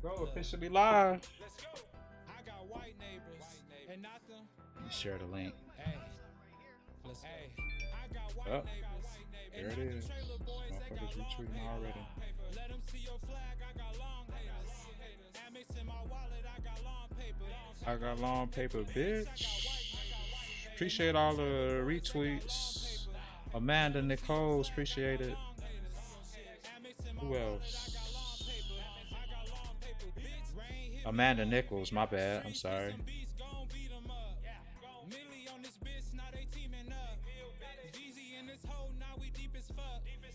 go, officially live. Let me share the link. Oh, there it is. Motherfuckers retweeting already. I got long paper, bitch. Appreciate all the retweets. Amanda Nichols, appreciate it. Who else? Amanda Nichols, my bad. I'm sorry.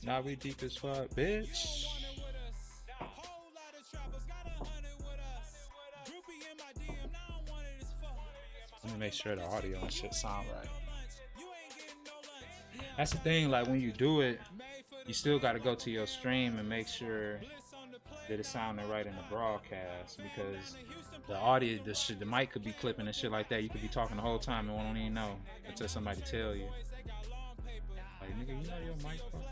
Now we deep as fuck, bitch. Let me make sure the audio and shit sound right. That's the thing, like when you do it, you still got to go to your stream and make sure that it's sounding right in the broadcast, because the audio, the mic could be clipping and shit like that. You could be talking the whole time and won't even know until somebody tell you. Like, nigga, you know your mic fucked up.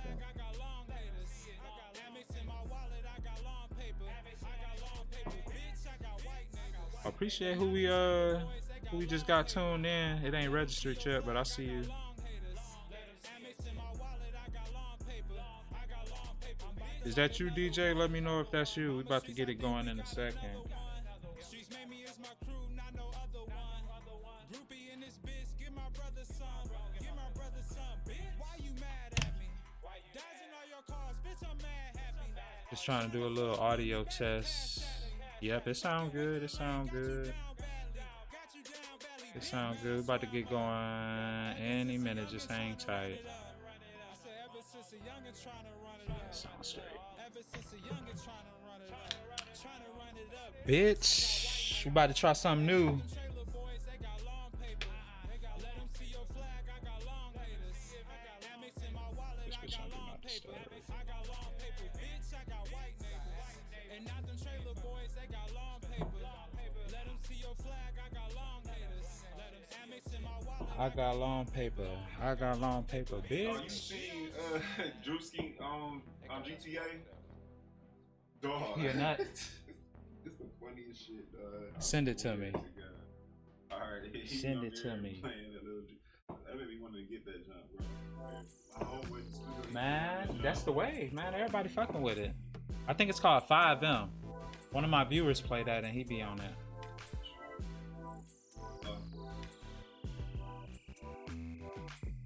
I appreciate who we just got tuned in. It ain't registered yet, but I see you. Is that you, DJ? Let me know if that's you. We about to get it going in a second. Just trying to do a little audio test. Yep, it sound good. It sound good. It sound good. We about to get going any minute. Just hang tight. Sound straight. Bitch, we about to try something new. I got long paper. I got long paper, bitch. Oh, you seen Drewski on GTA? Dog. You're not. It's the funniest shit. Send it to me. Alright, send it to me. That made me want to get that jump, bro. Man, that's the way, man. Everybody fucking with it. I think it's called 5M. One of my viewers play that and he be on it.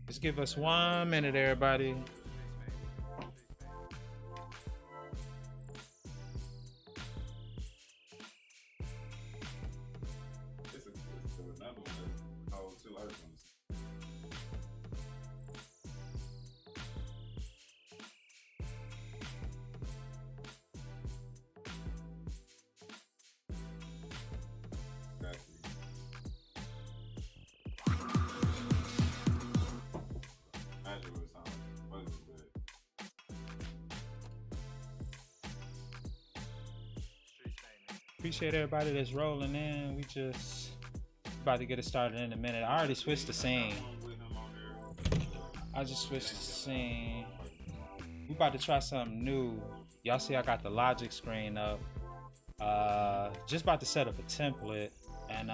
Just give us 1 minute, everybody. Appreciate everybody that's rolling in. We just about to get it started in a minute. I already switched the scene. I just switched the scene. We about to try something new. Y'all see I got the Logic screen up. Just about to set up a template, and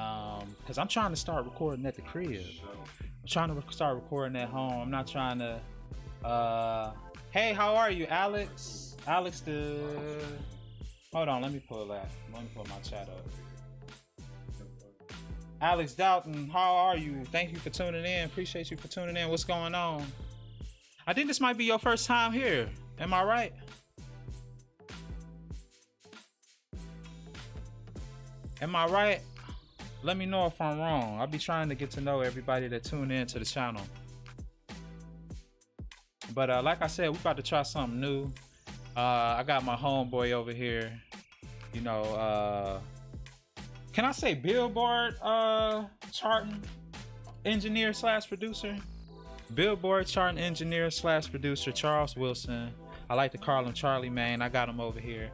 cause I'm trying to start recording at the crib. I'm trying to start recording at home. I'm not trying to. Hey, how are you, Alex? Alex the. Hold on, let me pull that. Let me pull my chat up. Alex Dalton, how are you? Thank you for tuning in. Appreciate you for tuning in. What's going on? I think this might be your first time here. Am I right? Am I right? Let me know if I'm wrong. I'll be trying to get to know everybody that tune in to the channel. But like I said, we about to try something new. I got my homeboy over here, you know, can I say Billboard charting engineer / producer? Billboard charting engineer / producer Charles Wilson. I like to call him Charlie, man. I got him over here.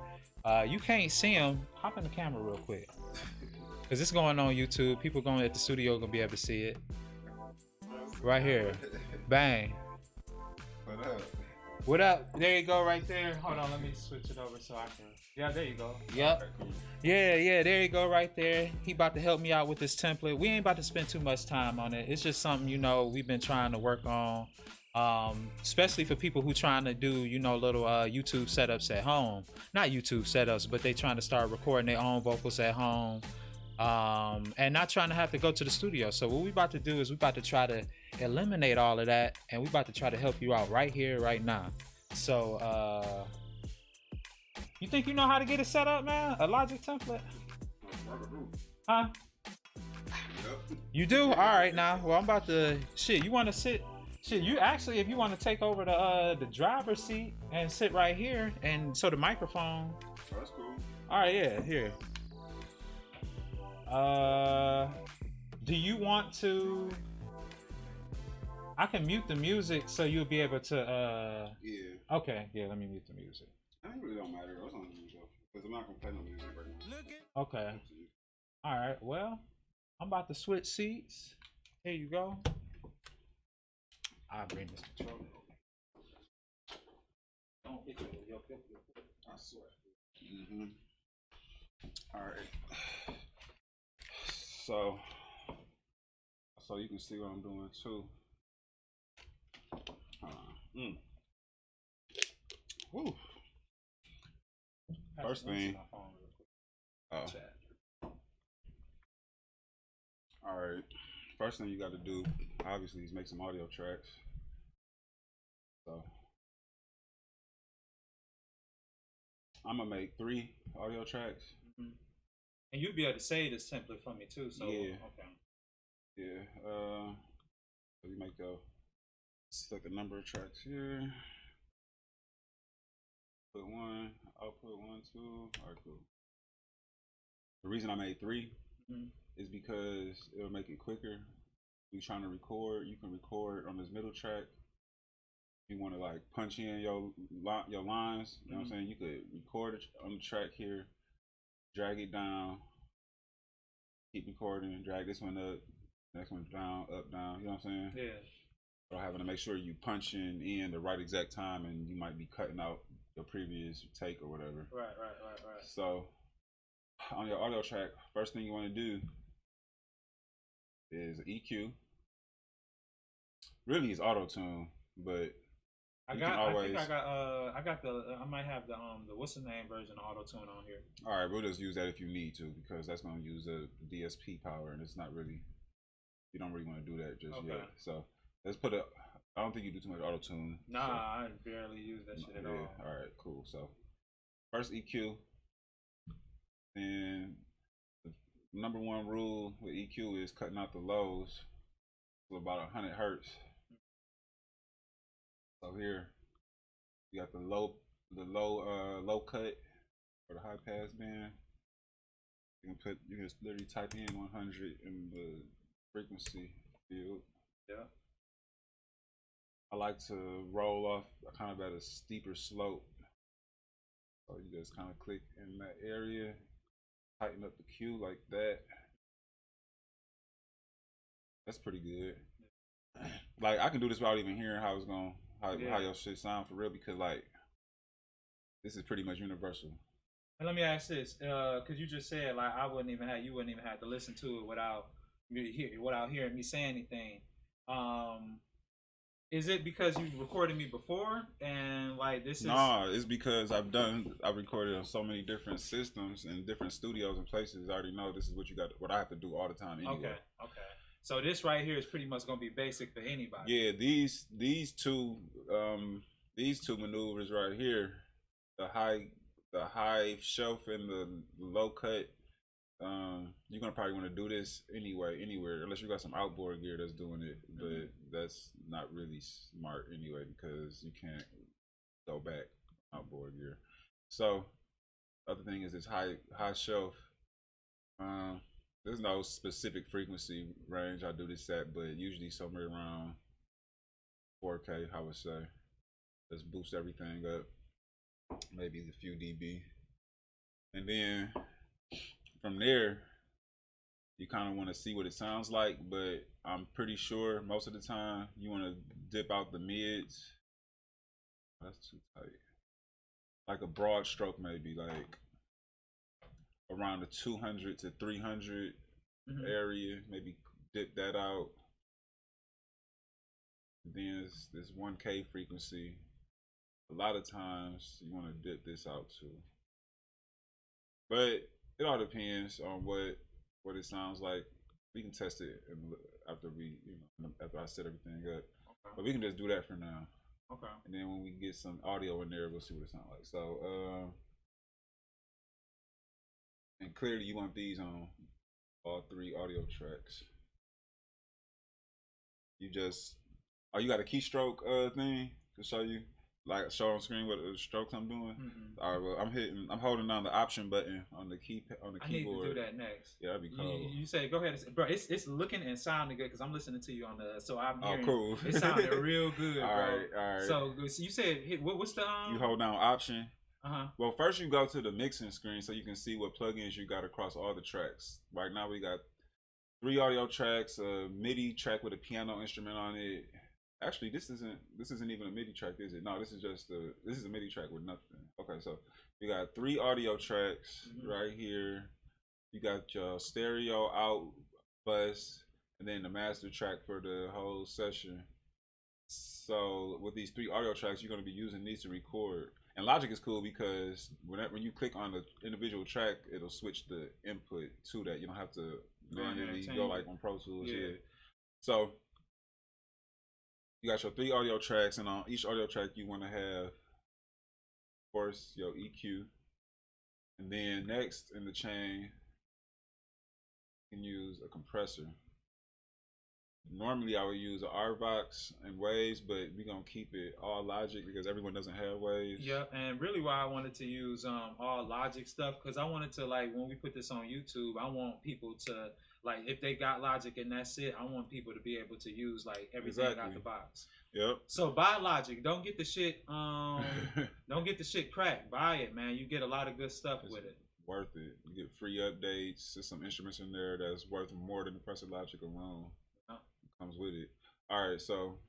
You can't see him. Hop in the camera real quick, cause it's going on YouTube. People going at the studio gonna be able to see it. Right here, bang. What up? What up? There you go, right there. Hold on, let me switch it over so I can. Yeah, there you go. Okay, cool. Yeah, there you go, right there. He about to help me out with this template. We ain't about to spend too much time on it. It's just something, you know, we've been trying to work on. Especially for people who trying to do, you know, little YouTube setups at home. Not YouTube setups, but they trying to start recording their own vocals at home. And not trying to have to go to the studio. So what we about to do is we about to try to eliminate all of that, and we about to try to help you out right here, right now. So you think you know how to get it set up, man? A Logic template? Huh? Yep. You do? All right, now. Well, I'm about to. Shit, you want to sit? Shit, you actually, if you want to take over the driver's seat and sit right here, and so the microphone. Oh, that's cool. All right, yeah, here. Do you want to? I can mute the music so you'll be able to. Yeah. Okay, yeah. Let me mute the music. I think it really don't matter. That's on you though, because I'm not gonna play no music right now. Okay. All right. Well, I'm about to switch seats. Here you go. I'll bring this controller. Don't hit your foot. I swear. All right. So you can see what I'm doing too. Woo. First thing. Oh. All right. First thing you got to do, obviously, is make some audio tracks. So I'm gonna make 3 audio tracks. And you'll be able to save this template for me too. So yeah. Okay. Yeah. So you make select the number of tracks here. Put 1, output 1, 2. All right, cool. The reason I made 3 is because it'll make it quicker. You're trying to record, you can record on this middle track. You want to like punch in your lines, you know what I'm saying? You could record it on the track here, drag it down, keep recording, drag this one up, next one down, up, down, you know what I'm saying? Yeah. Or having to make sure you punching in the right exact time, and you might be cutting out your previous take or whatever. Right. So on your audio track, first thing you want to do is EQ. Really, it's Autotune, but I might have the what's the name version of Autotune on here. All right, we'll just use that if you need to, because that's gonna use the DSP power, and it's not really. You don't really want to do that just yet. So let's put a. I don't think you do too much Autotune. Nah, so. I barely use that shit at all. All right, cool. So first EQ, and the number 1 rule with EQ is cutting out the lows to about 100 hertz. So here you got the low cut or the high pass band. You can literally type in 100 in the frequency field. Yeah. I like to roll off kind of at a steeper slope. So you just kind of click in that area, tighten up the Q like that. That's pretty good. Like I can do this without even hearing how it's going, how your shit sound for real, because like this is pretty much universal. And let me ask this, because you just said like you wouldn't even have to listen to it without hearing me say anything. Is it because you recorded me before and like this is? Nah, it's because I've recorded on so many different systems and different studios and places. I already know this is what I have to do all the time anyway. Okay. So this right here is pretty much gonna be basic for anybody. Yeah, these two maneuvers right here, the high shelf and the low cut. You're gonna probably want to do this anywhere, unless you got some outboard gear that's doing it, but that's not really smart anyway, because you can't go back outboard gear. So other thing is this high shelf. There's no specific frequency range I do this at, but usually somewhere around 4K, I would say. Let's boost everything up, maybe a few dB, and then from there you kind of want to see what it sounds like, but I'm pretty sure most of the time you want to dip out the mids. That's too tight. like a broad stroke, maybe like around the 200 to 300 area. Maybe dip that out. Then this 1K frequency. A lot of times you want to dip this out too, but it all depends on what it sounds like. We can test it after after I set everything up. Okay. But we can just do that for now. Okay. And then when we get some audio in there, we'll see what it sounds like. So, and clearly you want these on all 3 audio tracks. You just, you got a keystroke thing to show you, like show on screen what the strokes I'm doing. All right, well I'm holding down the option button on the keyboard. I need to do that next. Yeah, that'd be cool. You say go ahead, bro. It's looking and sounding good because I'm listening to you on the. So I'm hearing. Oh, cool. It sounded real good, all bro. right. So you said what's the You hold down option. Well, first you go to the mixing screen so you can see what plugins you got across all the tracks. Right now we got 3 audio tracks, a MIDI track with a piano instrument on it. Actually, this isn't even a MIDI track, is it? No, this is a MIDI track with nothing. Okay, so you got 3 audio tracks right here. You got your stereo out bus, and then the master track for the whole session. So with these 3 audio tracks, you're going to be using these to record. And Logic is cool because when you click on the individual track, it'll switch the input to that. You don't have to manually go like on Pro Tools. Yeah. So you got your 3 audio tracks, and on each audio track you want to have, of course, your EQ. And then next in the chain, you can use a compressor. Normally I would use an RVox and Waves, but we're gonna keep it all Logic because everyone doesn't have Waves. Yeah, and really why I wanted to use all Logic stuff, because I wanted to, like, when we put this on YouTube, I want people to, like, if they got Logic and that's it, I want people to be able to use like everything out the box. Yep. So buy Logic. Don't get the shit don't get the shit cracked. Buy it, man. You get a lot of good stuff with it. Worth it. You get free updates. There's some instruments in there that's worth more than the price of Logic alone. Comes with it. All right, so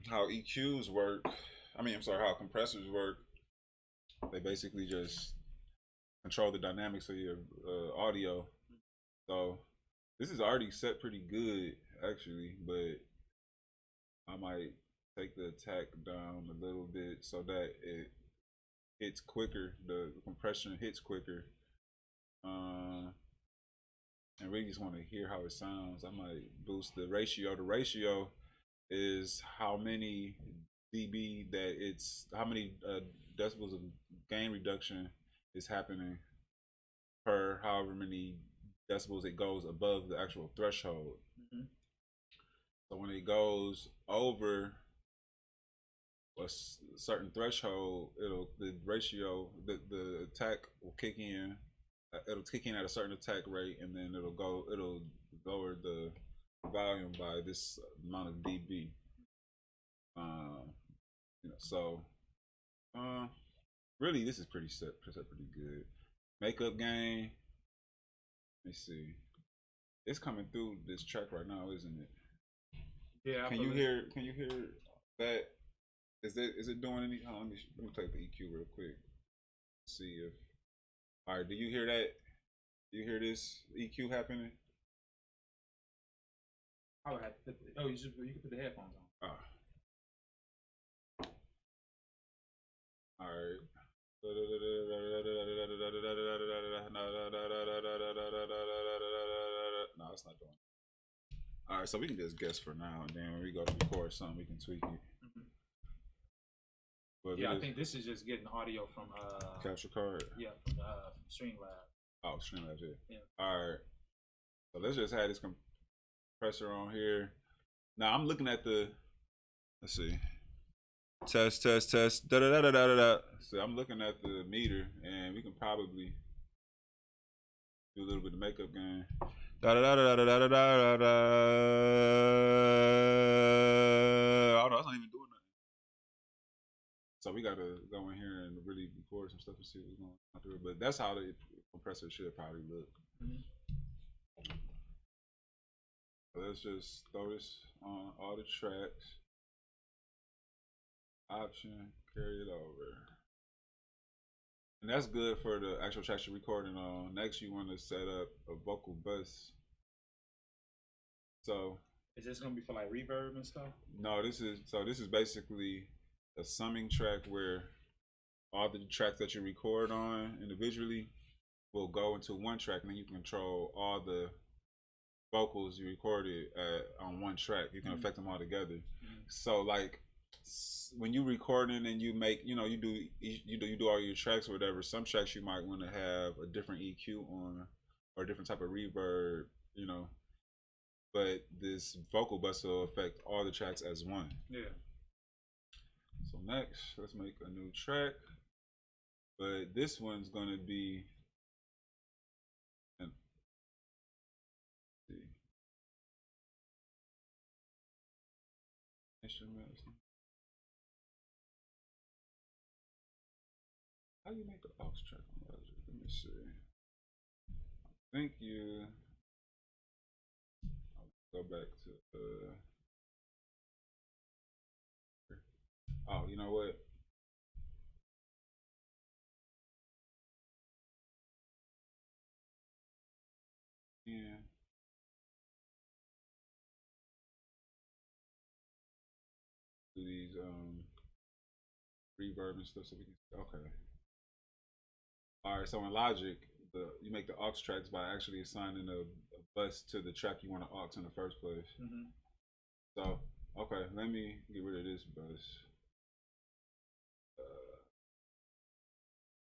how EQs work, how compressors work, they basically just control the dynamics of your audio. So this is already set pretty good actually, but I might take the attack down a little bit so that it hits quicker, the compression hits quicker. And we just want to hear how it sounds. I might boost the ratio. The ratio is how many dB how many decibels of gain reduction is happening per however many decibels it goes above the actual threshold. So when it goes over a certain threshold, the attack will kick in. It'll kick in at a certain attack rate, and then it'll lower the volume by this amount of dB. Really this is pretty pretty good. Makeup gain. Let me see. It's coming through this track right now, isn't it? Yeah. Can you hear that? Is it doing any? Let me take the EQ real quick. See if. All right, do you hear that? Do you hear this EQ happening? I would have to put you can put the headphones on. All right. No, it's not doing it. All right, so we can just guess for now, and then when we go to record something, we can tweak it. But yeah, I think this is just getting audio from capture card. Yeah, from Streamlabs. Oh, Streamlabs, yeah. All right. So let's just have this compressor on here. Now I'm looking at the. Let's see. Test. Da da da da da da. So I'm looking at the meter, and we can probably do a little bit of makeup gain. Da da da da da da da da da. Oh no, that's not even doing nothing. So we gotta go in here and really record some stuff and see what's going on through it. But that's how the compressor should probably look. So let's just throw this on all the tracks. Option, carry it over. And that's good for the actual tracks you're recording on. Next, you want to set up a vocal bus. So, is this gonna be for like reverb and stuff? No, this is basically a summing track where all the tracks that you record on individually will go into one track, and then you can control all the vocals you recorded on one track. You can affect them all together. So like when you recording and you make, you do all your tracks or whatever, some tracks you might want to have a different EQ on or a different type of reverb, but this vocal bus will affect all the tracks as one. Yeah. So next, let's make a new track, but this one's gonna be instruments. How do you make the aux track on Logic? Let me see. Thank you. I'll go back to oh, you know what? Yeah. Do these reverb and stuff so we can okay. Alright, so in Logic, you make the aux tracks by actually assigning a bus to the track you want to aux in the first place. So, okay, let me get rid of this bus.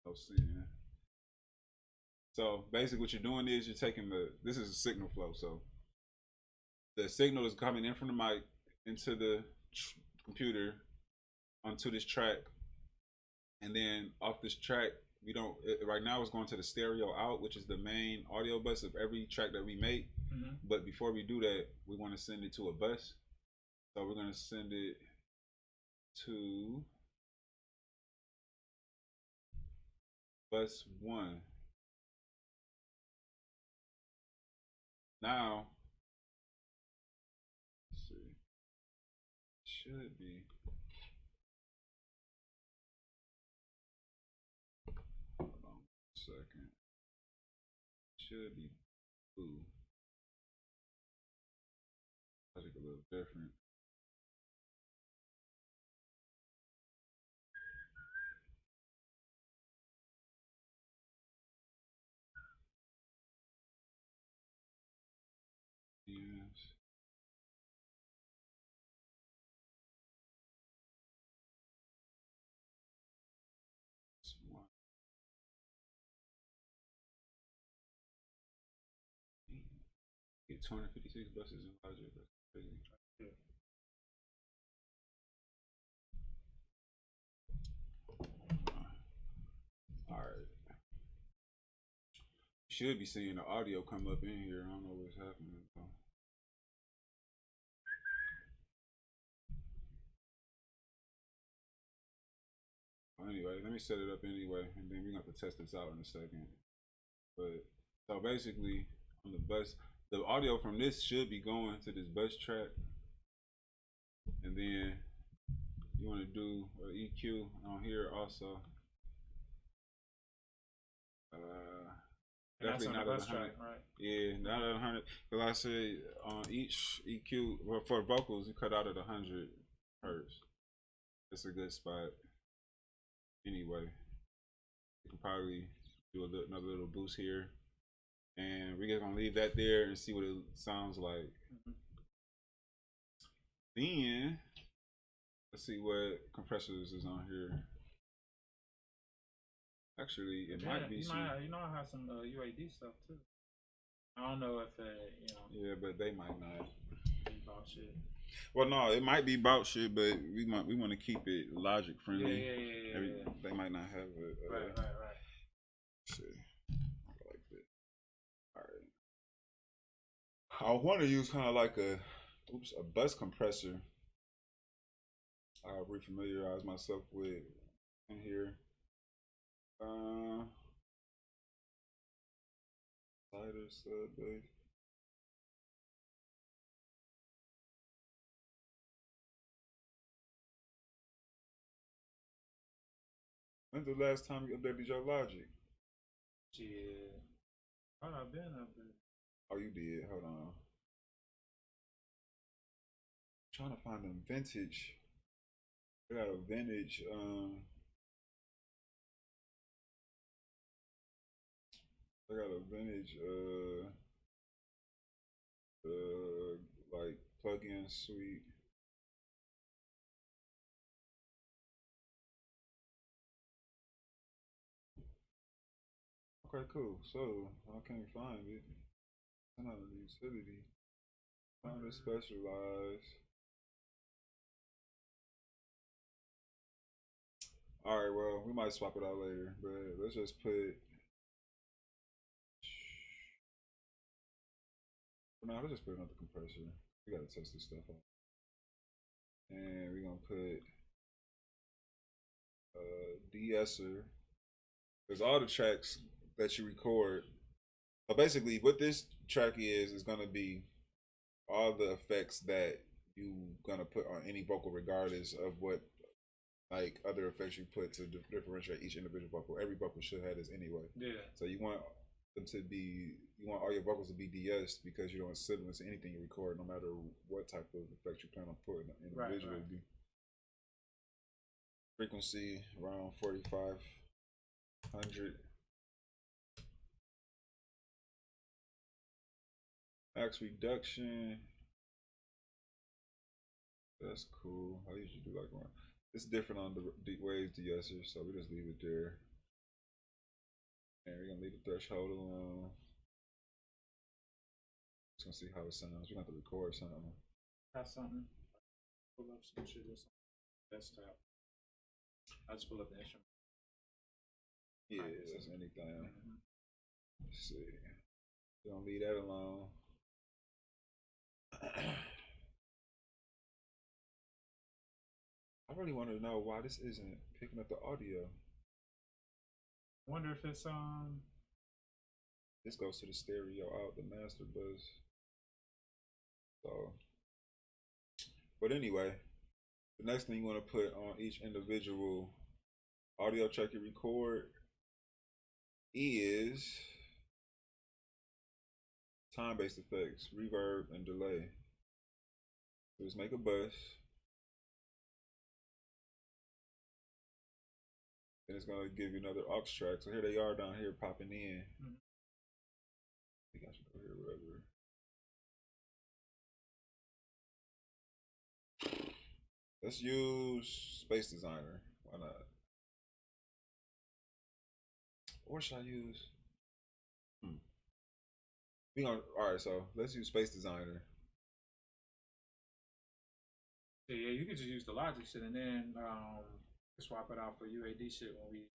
No seeing. So basically what you're doing is you're taking this is a signal flow. So the signal is coming in from the mic into the computer onto this track. And then off this track, right now it's going to the stereo out, which is the main audio bus of every track that we make. But before we do that, we want to send it to a bus. So we're going to send it to bus 1. Now, let's see, should be. Hold on a second. Should be blue. Logic a little different. Yes. Get 256 buses in Logic. That's crazy. Yeah. Alright. Should be seeing the audio come up in here. I don't know what's happening though. Anyway, let me set it up anyway, and then we're gonna have to test this out in a second. But so basically, on the bus, the audio from this should be going to this bus track, and then you want to do an EQ on here also. Definitely not at 100. Track, right? Yeah, not at 100. Because I said on each EQ, well, for vocals, you cut out at 100 hertz. It's a good spot. Anyway, you can probably do another little boost here, and we're just gonna leave that there and see what it sounds like. Then let's see what compressors is on here. Actually, it might be some. I have some UAD stuff too. I don't know if Yeah, but they might not. About shit. Well, no, it might be about shit, but we want to keep it Logic friendly. Yeah. They might not have it. Right. Let's see, like that. All right. I want to use kind of like a bus compressor. I'll refamiliarize myself with in here. Slider sub bass. When's the last time you updated your Logic? Shit. I've been up there. Oh, you did. Hold on. Trying to find them vintage. I got a vintage. I got a vintage. Like plug-in suite. Okay, cool. So I can't find it. I know the utility. Find it specialized. All right, well, we might swap it out later, but let's just put. No, let's just put another compressor. We gotta test this stuff out, and we're gonna put de-esser, because all the tracks that you record. So basically, what this track is gonna be all the effects that you gonna put on any vocal, regardless of what like other effects you put to differentiate each individual vocal. Every vocal should have this anyway. Yeah. So you want them to be, you want all your vocals to be de-essed because you don't sibilance anything you record, no matter what type of effect you plan on putting individually. Right. Frequency around 4,500. Max reduction. That's cool. I usually do like one. It's different on the waves de-esser, so we just leave it there. And we're gonna leave the threshold alone. Just gonna see how it sounds. We're gonna have to record something. Got something. Pull up some shit or something. Desktop. I just pull up the instrument. Yeah, that's anything. Let's see. We're gonna leave that alone. I really want to know why this isn't picking up the audio. I wonder if it's This goes to the stereo out, the master bus. So, but anyway, the next thing you want to put on each individual audio track you record is time-based effects, reverb, and delay. So just make a bus. And it's gonna give you another aux track. So here they are down here popping in. I think I should go here, wherever. Let's use Space Designer. Why not? Or should I use? We gonna, all right. So let's use Space Designer. Yeah, you can just use the Logic shit and then swap it out for UAD shit when we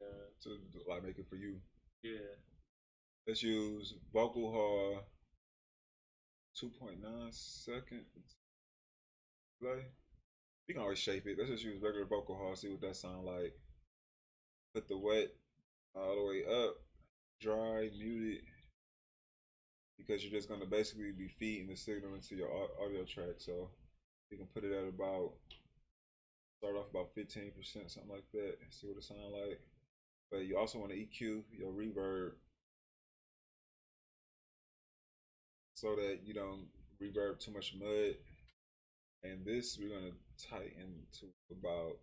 to like make it for you. Yeah. Let's use vocal hall 2.9 second play. You can always shape it. Let's just use regular vocal hall, see what that sound like. Put the wet all the way up, dry, muted, because you're just gonna basically be feeding the signal into your audio track. So you can put it at about, start off about 15%, something like that. See what it sounds like. But you also want to EQ your reverb so that you don't reverb too much mud. And this we're gonna tighten to about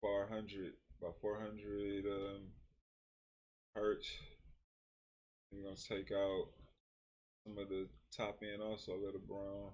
400 hertz. And we're gonna take out some of the top end also, a little brown.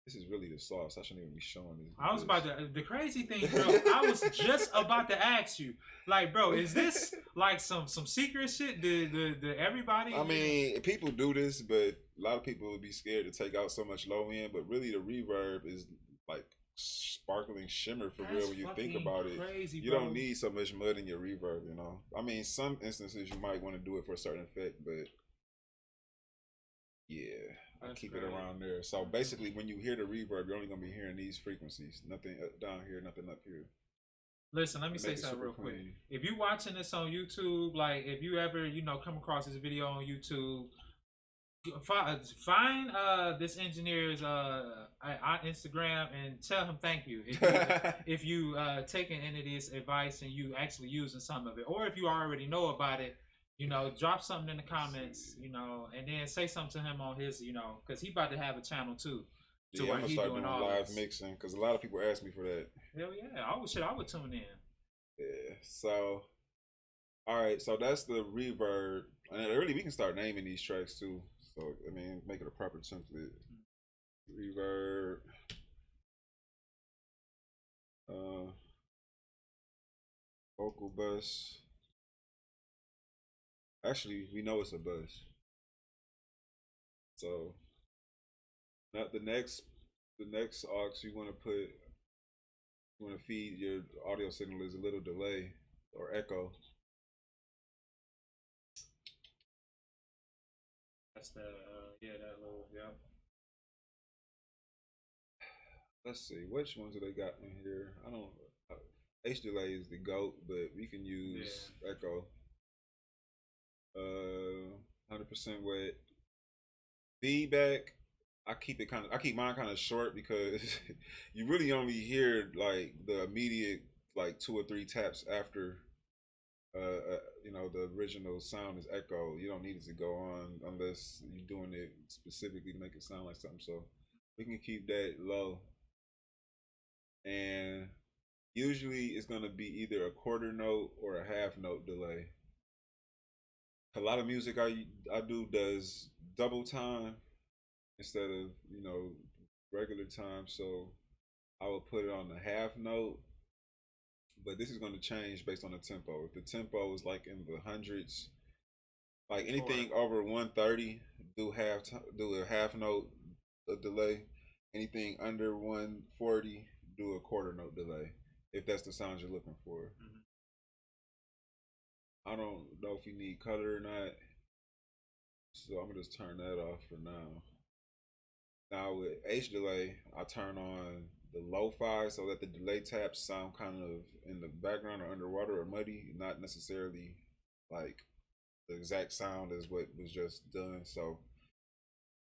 This is really the sauce. I shouldn't even be showing this. I was about to. The crazy thing, bro. I was just about to ask you, like, bro, is this like some secret shit? Did everybody? I mean, people do this, but a lot of people would be scared to take out so much low end. But really, the reverb is like sparkling shimmer for real when you think about it. Crazy, you don't need so much mud in your reverb, you know. I mean, some instances you might want to do it for a certain effect, but yeah. I keep it around there. So basically, when you hear the reverb, you're only gonna be hearing these frequencies. Nothing down here, nothing up here. Listen, let me say something real quick. If you're watching this on YouTube, like if you ever, come across this video on YouTube, Find this engineer's on Instagram and tell him thank you if you taking any of this advice and you actually using some of it, or if you already know about it, drop something in the comments, and then say something to him on his, because he about to have a channel too. Yeah, I'm gonna start doing live mixing because a lot of people ask me for that. Hell yeah, I would tune in. Yeah, so all right, so that's the reverb, and really we can start naming these tracks too. So I mean, make it a proper template. Reverb, vocal bus. Actually, we know it's a bus. So not the next aux you want to feed your audio signal is a little delay or echo. That's the that little Let's see, which ones do they got in here? I don't. H delay is the GOAT, but we can use echo. 100% wet. Feedback. I keep mine kind of short because you really only hear like the immediate like 2 or 3 taps after the original sound is echo. You don't need it to go on unless you're doing it specifically to make it sound like something. So we can keep that low. And usually it's gonna be either a quarter note or a half note delay. A lot of music I do does double time instead of regular time, so I will put it on the half note. But this is going to change based on the tempo. If the tempo is like in the hundreds, like anything over 130, do a half note delay. Anything under 140, do a quarter note delay. If that's the sound you're looking for. Mm-hmm. I don't know if you need color or not, so I'm gonna just turn that off for now. Now with H delay, I turn on the lo-fi so that the delay taps sound kind of in the background or underwater or muddy, not necessarily like the exact sound as what was just done. So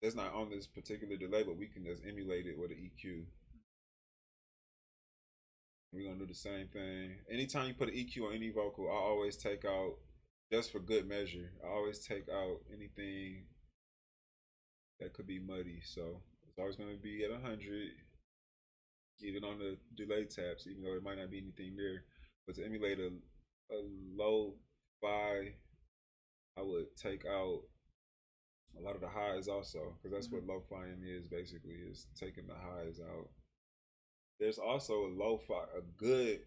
it's not on this particular delay, but we can just emulate it with an EQ. We're gonna do the same thing. Anytime you put an EQ on any vocal, I always take out, just for good measure, I always take out anything that could be muddy. So it's always gonna be at 100, even on the delay taps, even though it might not be anything there. But to emulate a lo-fi, I would take out a lot of the highs also, because that's what lo-fiing is basically, is taking the highs out. There's also a lo-fi, a good,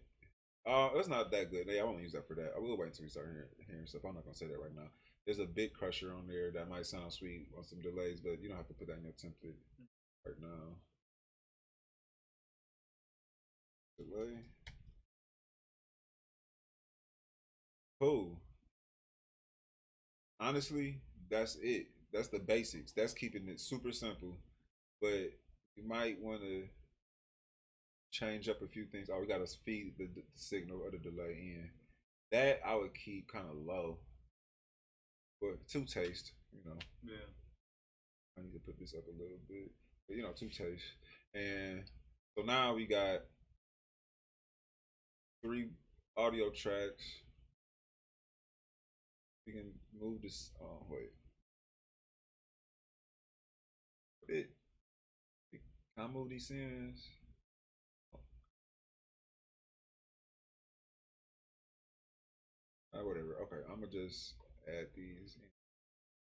it's not that good. I won't use that for that. I will wait until we start hearing stuff. I'm not gonna say that right now. There's a bit crusher on there that might sound sweet on some delays, but you don't have to put that in your template right now. Delay. Cool. Honestly, that's it. That's the basics. That's keeping it super simple. But you might want to change up a few things. Oh, we got to feed the signal or the delay in. That I would keep kind of low. But to taste, Yeah. I need to put this up a little bit. But to taste. And so now we got 3 audio tracks. We can move this. Oh, wait. Can I move these scenes? Whatever. Okay, I'm gonna just add these.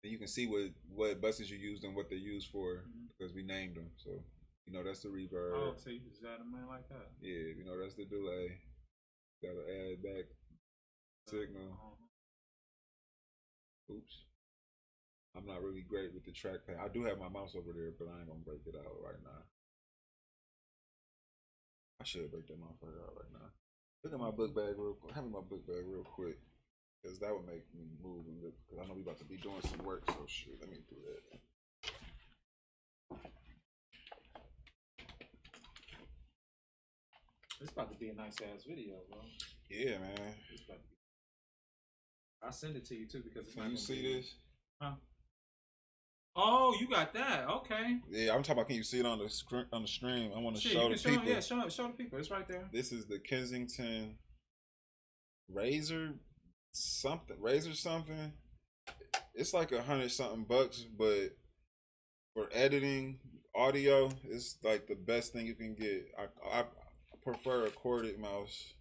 And you can see what buses you used and what they're used for because we named them. So that's the reverb. Oh, so you just add them in like that? Yeah, that's the delay. Gotta add back signal. Oops. I'm not really great with the trackpad. I do have my mouse over there, but I ain't gonna break it out right now. I should break that mouse out right now. Look at my book bag real quick. Hand me my book bag real quick. Because that would make me move and look. Because I know we about to be doing some work, so shit, let me do that. It's about to be a nice ass video, bro. Yeah, man. It's about to be. I'll send it to you too because it's Can you see this? Huh? Oh, you got that? Okay. Yeah, I'm talking about. Can you see it on the screen? On the stream, I want to Shit, you show the can show them. people. Yeah, show the people. It's right there. This is the Kensington Razor Razor something. It's like $100 something bucks, but for editing audio, it's like the best thing you can get. I prefer a corded mouse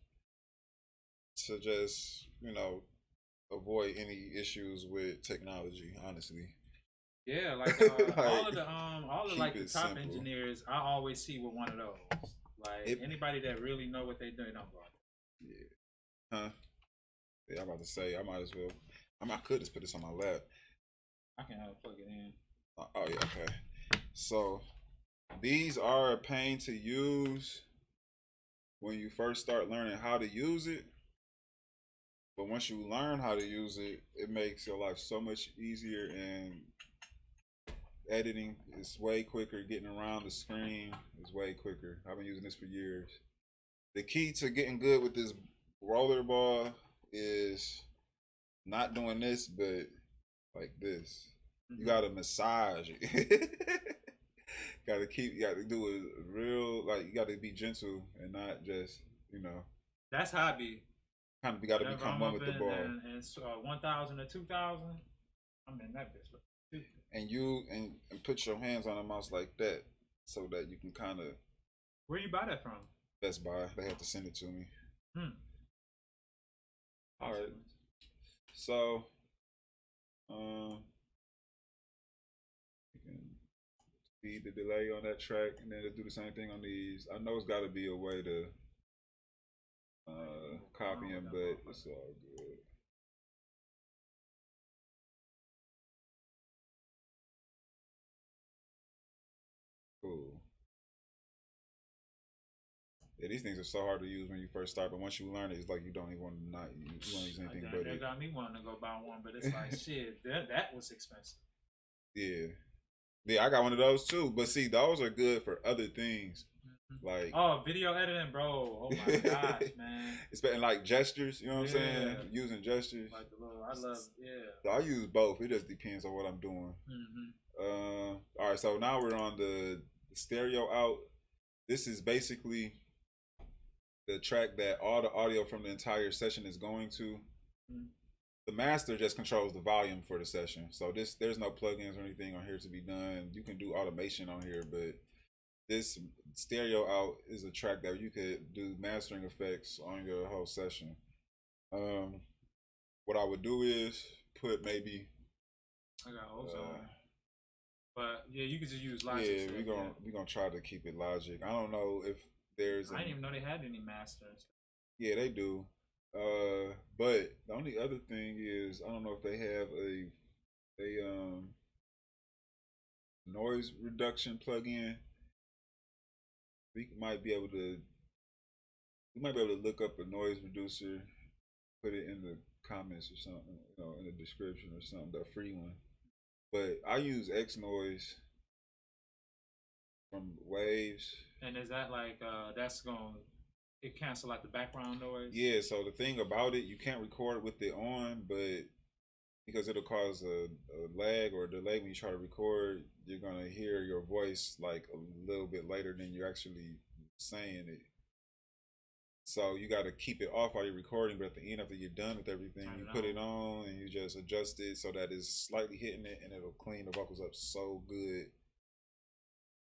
to just avoid any issues with technology. Honestly, Yeah, like all the keep like the it top simple. engineers, I always see with one of those. Like anybody that really know what they do, they don't go. Yeah, huh? Yeah, I'm about to say I might as well. I could just put this on my lap. I can plug it in. Oh yeah, okay. So these are a pain to use when you first start learning how to use it. But once you learn how to use it, it makes your life so much easier, and editing is way quicker. Getting around the screen is way quicker. I've been using this for years. The key to getting good with this rollerball is not doing this, but like this. You gotta massage it. You gotta do it real, like you gotta be gentle and not just, That's how I be. kind of, you gotta become one with the ball. And it's 1,000 to 2,000. I'm in that bitch. And put your hands on the mouse like that, so that you can kind of. Where you buy that from? Best Buy. They have to send it to me. All right. So, you can feed the delay on that track, and then just do the same thing on these. I know it's got to be a way to copy them, but it's all good. Cool. Yeah, these things are so hard to use when you first start, but once you learn it, it's like you don't even want to not you won't use anything but it. That got me wanting to go buy one, but it's like shit. That was expensive. Yeah, yeah, I got one of those too. But see, those are good for other things, like video editing, bro. Oh my gosh, man. It's been like gestures. You know what I'm saying? Using gestures. Like the little, I love. So I use both. It just depends on what I'm doing. All right, so now we're on the stereo out. This is basically the track that all the audio from the entire session is going to. The master just controls the volume for the session. So there's no plugins or anything on here to be done. You can do automation on here, but this stereo out is a track that you could do mastering effects on your whole session. What I would do is put maybe. I got Ozone. But yeah, you could just use Logic. Yeah, we're gonna try to keep it Logic. I don't know if there's. I didn't even know they had any masters. Yeah, they do. But the only other thing is I don't know if they have a noise reduction plugin. We might be able to look up a noise reducer, put it in the comments or something, in the description or something, the free one. But I use X Noise from Waves. And is that like that's going it cancel out the background noise? Yeah, so the thing about it, you can't record with it on, but because it'll cause a lag or a delay when you try to record, you're gonna hear your voice like a little bit later than you're actually saying it. So you got to keep it off while you're recording, but at the end, after you're done with everything, you put it on and you just adjust it so that it's slightly hitting it, and it'll clean the vocals up so good.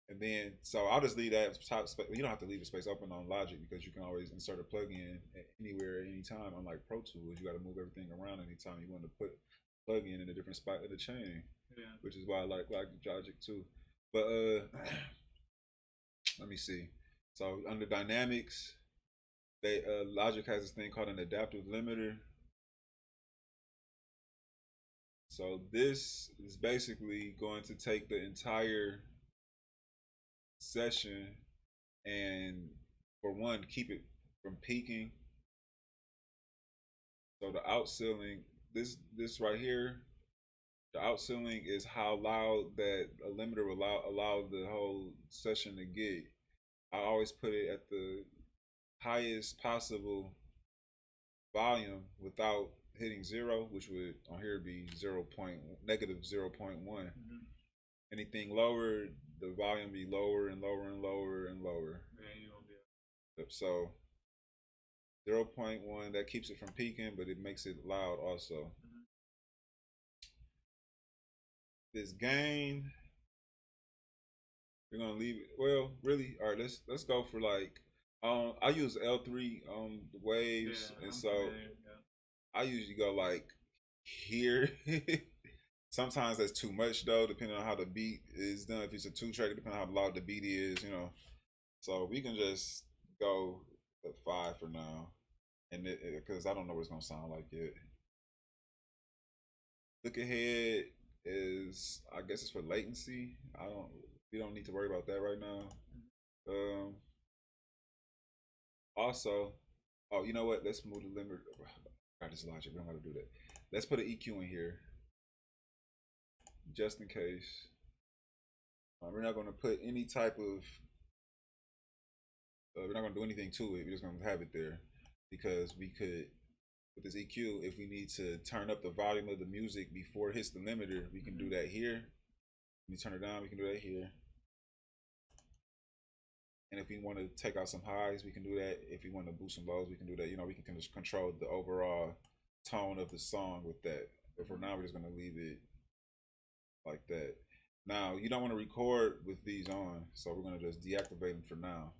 And then, so I'll just leave that top space. You don't have to leave the space open on Logic because you can always insert a plug-in anywhere, anytime. Unlike Pro Tools, you got to move everything around anytime you want to put plug-in in a different spot of the chain. Yeah. Which is why I like Logic too. But let me see. So under Dynamics, Logic has this thing called an adaptive limiter. So this is basically going to take the entire session and, for one, keep it from peaking. So the out ceiling, this right here, the out ceiling is how loud that a limiter will allow the whole session to get. I always put it at the highest possible volume without hitting zero, which would on here be negative 0.1. Anything lower, the volume be lower and lower and lower and lower. Yeah, you gonna be. Yep, so 0.1 that keeps it from peaking, but it makes it loud also. This gain, we're gonna leave it. Well, really, all right. Let's go for like. I use L3 waves, and so I usually go like here. Sometimes that's too much though, depending on how the beat is done. If it's a 2-track, depending on how loud the beat is, you know. So we can just go at 5 for now, and because I don't know what it's gonna sound like yet. Look ahead is, I guess it's for latency. We don't need to worry about that right now. Also, oh, you know what? Let's move the limit. God, this logic. We don't gotta do that. Let's put an EQ in here, just in case. We're not gonna put any type of. We're not gonna do anything to it. We're just gonna have it there, because we could, with this EQ, if we need to turn up the volume of the music before it hits the limiter, we can do that here. When you turn it down, we can do that here. And if we want to take out some highs, we can do that. If we want to boost some lows, we can do that. You know, we can just control the overall tone of the song with that. But for now, we're just going to leave it like that. Now, you don't want to record with these on, so we're going to just deactivate them for now.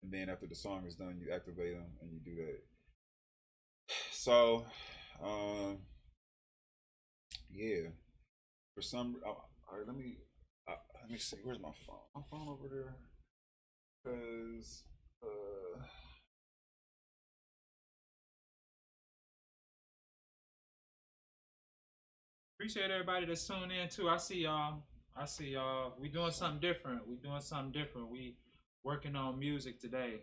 And then after the song is done, you activate them and you do that. So, yeah. For some, all right, let me see. Where's my phone? My phone over there. Because appreciate everybody that's tuned in too. I see y'all. We doing something different. We working on music today,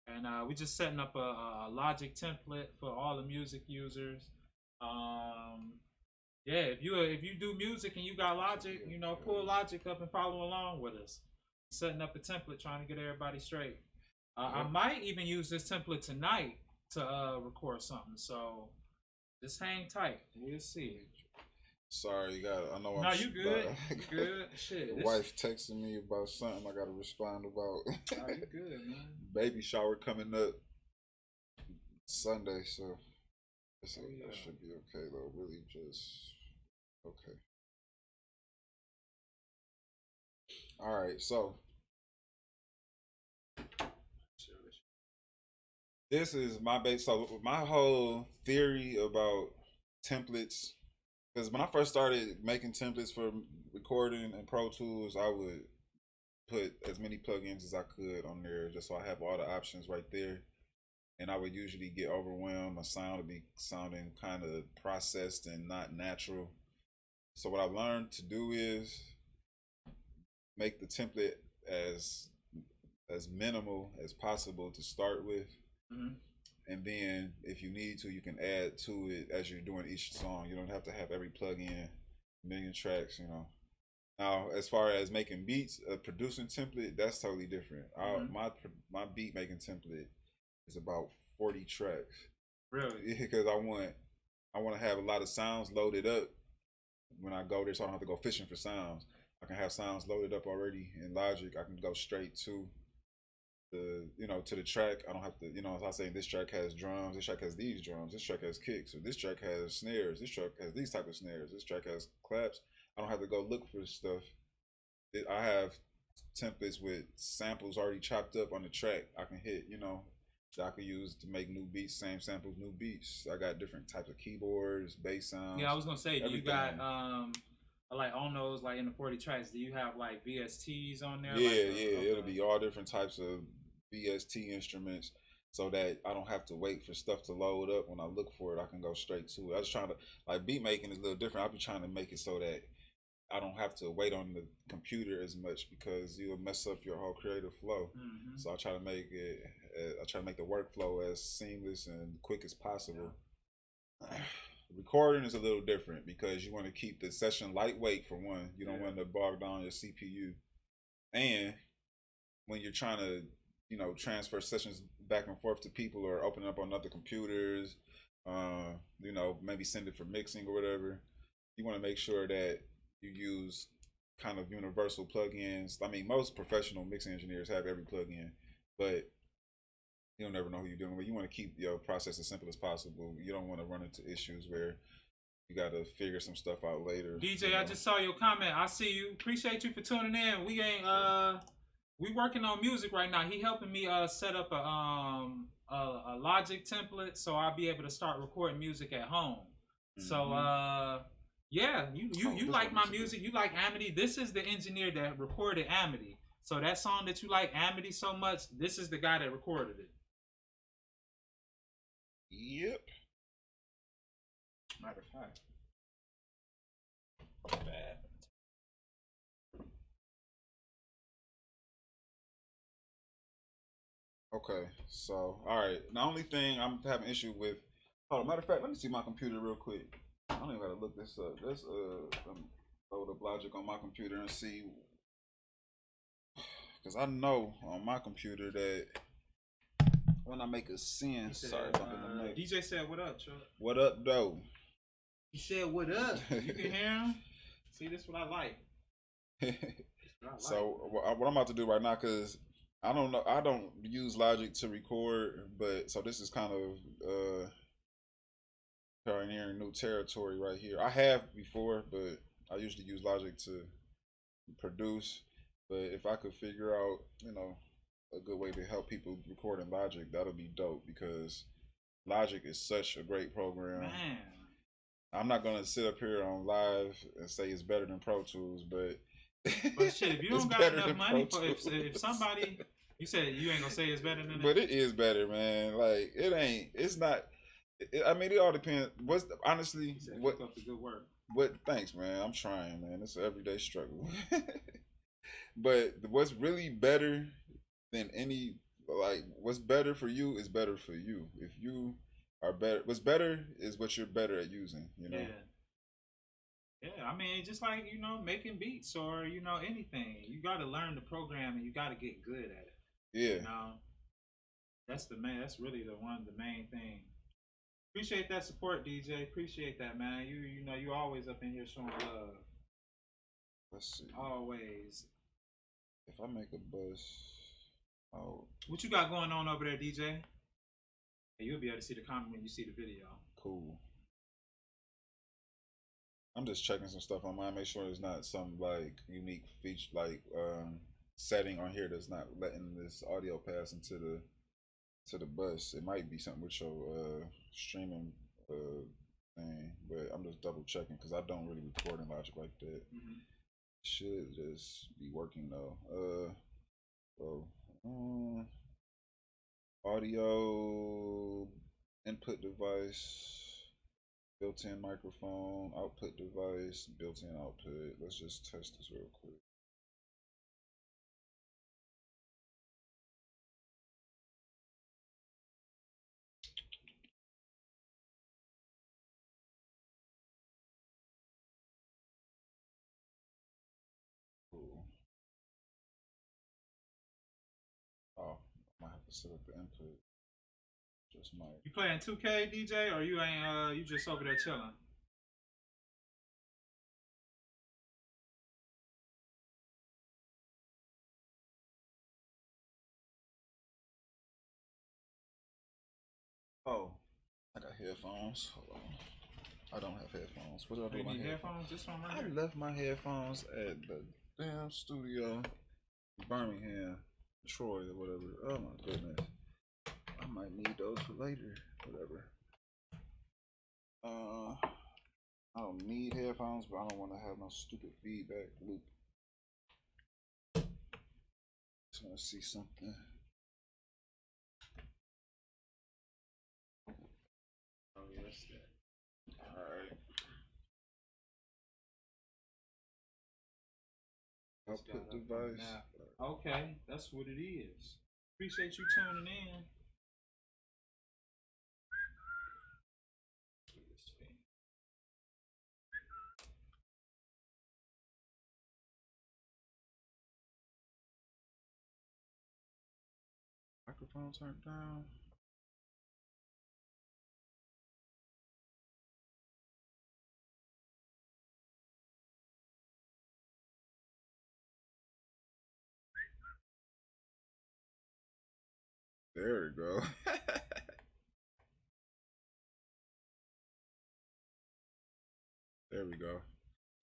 and we just setting up a Logic template for all the music users. Yeah, if you do music and you got Logic, you know, pull Logic up and follow along with us. Setting up a template, trying to get everybody straight. I might even use this template tonight to record something. So just hang tight. We'll see. Sorry, I know. No, you good. You good. Shit. The wife texting me about something I gotta respond about. Nah, you good, man. Baby shower coming up Sunday, so that should be okay though. Really, just okay. All right, so this is my base. So my whole theory about templates, because when I first started making templates for recording and Pro Tools, I would put as many plugins as I could on there just so I have all the options right there. And I would usually get overwhelmed. My sound would be sounding kind of processed and not natural. So what I learned to do is make the template as minimal as possible to start with. And then if you need to, you can add to it as you're doing each song. You don't have to have every plug-in, million tracks, you know. Now, as far as making beats, a producing template, that's totally different. My beat making template is about 40 tracks. Really? Because I want to have a lot of sounds loaded up when I go there, so I don't have to go fishing for sounds. I can have sounds loaded up already in Logic. I can go straight to the track. I don't have to, as I say, this track has drums, this track has these drums, this track has kicks, or this track has snares, this track has these type of snares, this track has claps. I don't have to go look for stuff. I have templates with samples already chopped up on the track. I can hit, that I can use to make new beats, same samples, new beats. I got different types of keyboards, bass sounds. Yeah, I was gonna say, do you got like on those, like in the 40 tracks, do you have like VSTs on there? Yeah, okay. It'll be all different types of VST instruments, so that I don't have to wait for stuff to load up. When I look for it, I can go straight to it. I was trying to, like, beat making is a little different. I'll be trying to make it so that I don't have to wait on the computer as much, because you'll mess up your whole creative flow. So I try to make the workflow as seamless and quick as possible. Recording is a little different, because you want to keep the session lightweight for one. You don't want to bog down your CPU, and when you're trying to transfer sessions back and forth to people, or open up on other computers, maybe send it for mixing or whatever, you want to make sure that you use kind of universal plugins. I mean, most professional mixing engineers have every plugin, but you don't never know who you're dealing with. You want to keep your process as simple as possible. You don't want to run into issues where you got to figure some stuff out later. DJ, I just saw your comment. I see you. Appreciate you for tuning in. We ain't we working on music right now. He helping me set up a Logic template so I'll be able to start recording music at home. So yeah, you like my music. You like Amity. This is the engineer that recorded Amity. So that song that you like Amity so much, this is the guy that recorded it. Yep. Matter of fact. Bad. Okay, so all right. The only thing I'm having issue with. Oh, matter of fact, let me see my computer real quick. I don't even gotta look this up. Let's load up Logic on my computer and see, because I know on my computer that when I make a sin, sorry, DJ said, "What up, Chuck?" What up, though? He said, "What up?" You can hear him. See, this is what I like. So what I'm about to do right now, because I don't know, I don't use Logic to record, but so this is kind of pioneering new territory right here. I have before, but I usually use Logic to produce. But if I could figure out, you know, a good way to help people record in Logic, that'll be dope, because Logic is such a great program. Man. I'm not gonna sit up here on live and say it's better than Pro Tools, but shit, if you don't got enough money for if somebody, you said you ain't gonna say it's better than but it is better, man. Like it ain't, it's not. I mean, it all depends. What's honestly what up the good work. What? Thanks, man. I'm trying, man. It's an everyday struggle. But what's really better than any, like, what's better for you is better for you. If you are better, what's better is what you're better at using. You know. Yeah, I mean, just like, you know, making beats or, you know, anything. You got to learn the program and you got to get good at it. Yeah. You know, that's really the main thing. Appreciate that support, DJ. Appreciate that, man. You know, you always up in here showing love. Let's see. Always. If I make a buzz, oh. What you got going on over there, DJ? Hey, you'll be able to see the comment when you see the video. Cool. I'm just checking some stuff on mine, make sure there's not some like unique feature, like setting on here that's not letting this audio pass into the bus. It might be something with your streaming thing, but I'm just double checking because I don't really record in Logic like that. Should just be working though. Audio input device. Built-in microphone, output device, built-in output. Let's just test this real quick. Cool. Oh, I might have to set up the input. Just might. You playing 2K, DJ, or you ain't? You just over there chilling? Oh, I got headphones. Hold on. I don't have headphones. What do I do with my headphones? This one right here? I left my headphones at the damn studio, Birmingham, Troy, or whatever. Oh my goodness. I might need those for later. Whatever. I don't need headphones, but I don't want to have no stupid feedback loop. Just want to see something. Oh, yes, that. All right. Output device. Okay, that's what it is. Appreciate you tuning in. Microphone turned down. There we go. There we go.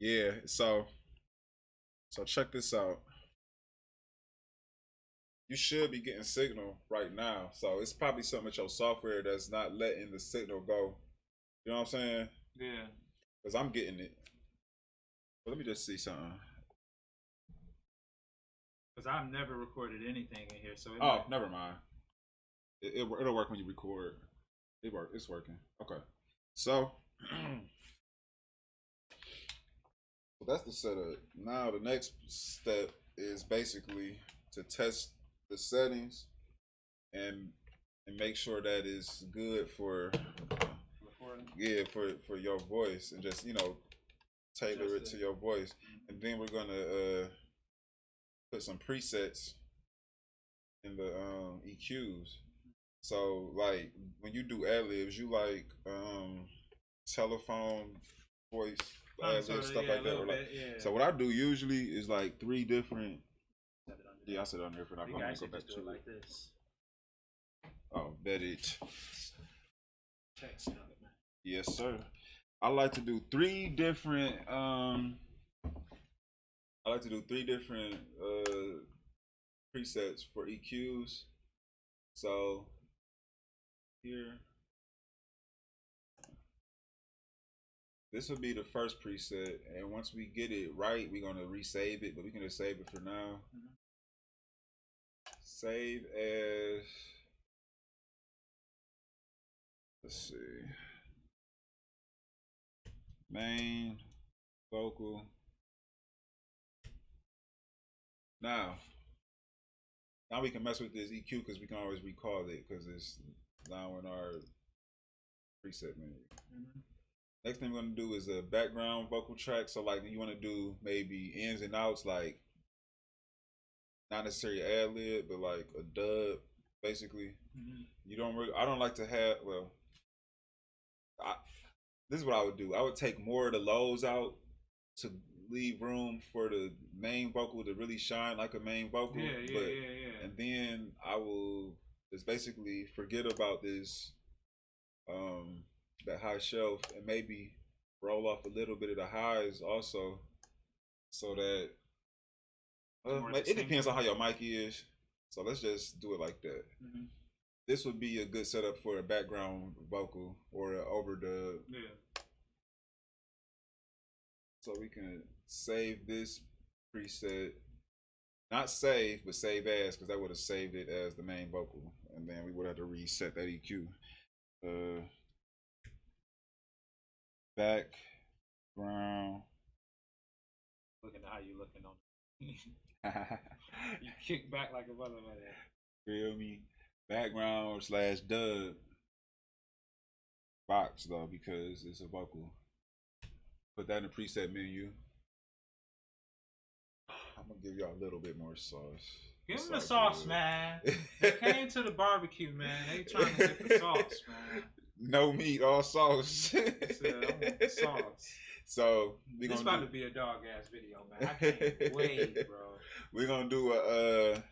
Yeah, so check this out. You should be getting signal right now. So it's probably something with your software that's not letting the signal go. You know what I'm saying? Yeah. Because I'm getting it. But let me just see something. Because I've never recorded anything in here. So never mind. It'll work when you record. It's working. Okay. So that's the setup. Now the next step is basically to test the settings and make sure that it's good for for your voice, and just tailor it to your voice. And then we're gonna put some presets in the EQs. So like when you do ad-libs, you like telephone voice ad-libs, stuff like that. So what I do usually is like 3 different. Yeah, I said on there for now. I'm gonna go back to it like this. Oh, bet it. Yes, sir. I like to do 3 different. Presets for EQs. So here, this will be the first preset, and once we get it right, we're gonna resave it. But we can just save it for now. Save as, let's see, main vocal. Now we can mess with this EQ because we can always recall it because it's now in our preset menu. Next thing we're gonna do is a background vocal track. So like you want to do maybe ins and outs, like not necessarily ad lib, but like a dub, basically. You don't really. I don't like to have. Well, this is what I would do. I would take more of the lows out to leave room for the main vocal to really shine like a main vocal. And then I will just basically forget about this, that high shelf, and maybe roll off a little bit of the highs also, so that it depends on how your mic is. So let's just do it like that. This would be a good setup for a background vocal or an overdub. So we can save this preset, not save, but save as, because I would have saved it as the main vocal, and then we would have to reset that EQ. Background. Looking at how you looking on. You kick back like a motherfucker. Feel me? Background / dub box though, because it's a vocal. Put that in the preset menu. I'm gonna give y'all a little bit more sauce. Give them the sauce, man. They came to the barbecue, man. They trying to get the sauce, man. No meat, all sauce. I want the sauce. So this about to be a dog ass video, man. I can't wait, bro. We're gonna do a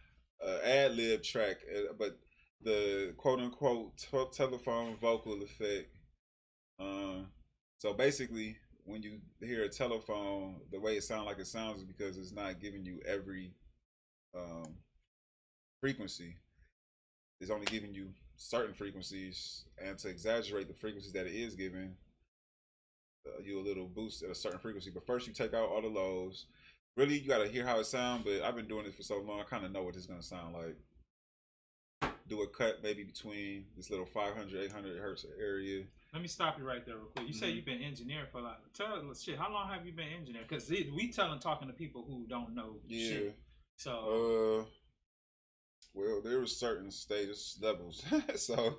ad lib track, but the quote unquote telephone vocal effect. So basically, when you hear a telephone, the way it sounds like it sounds is because it's not giving you every frequency. It's only giving you certain frequencies, and to exaggerate the frequencies that it is giving you a little boost at a certain frequency. But first you take out all the lows. Really, you gotta hear how it sounds, but I've been doing this for so long, I kind of know what it's gonna sound like. Do a cut maybe between this little 500, 800 hertz area. Let me stop you right there real quick. You say you've been engineering for like, how long have you been engineering? Because we talking to people who don't know shit. So well, there was certain status levels. So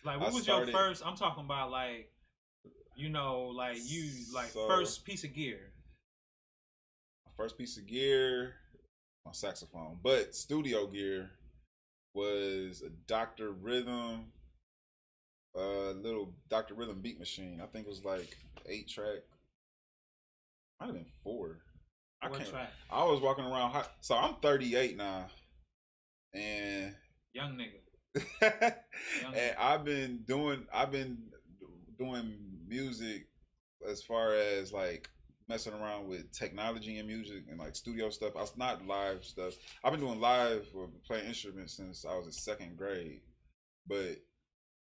like, what was your first? I'm talking about like, first piece of gear. My first piece of gear, my saxophone, but studio gear was a Dr. Rhythm, little Dr. Rhythm beat machine. I think it was like 8-track. Might have been 4. Track? I was walking around. So I'm 38 now, and young nigga. And I've been doing music as far as like messing around with technology and music and like studio stuff. I was not live stuff. I've been doing live or playing instruments since I was in second grade, but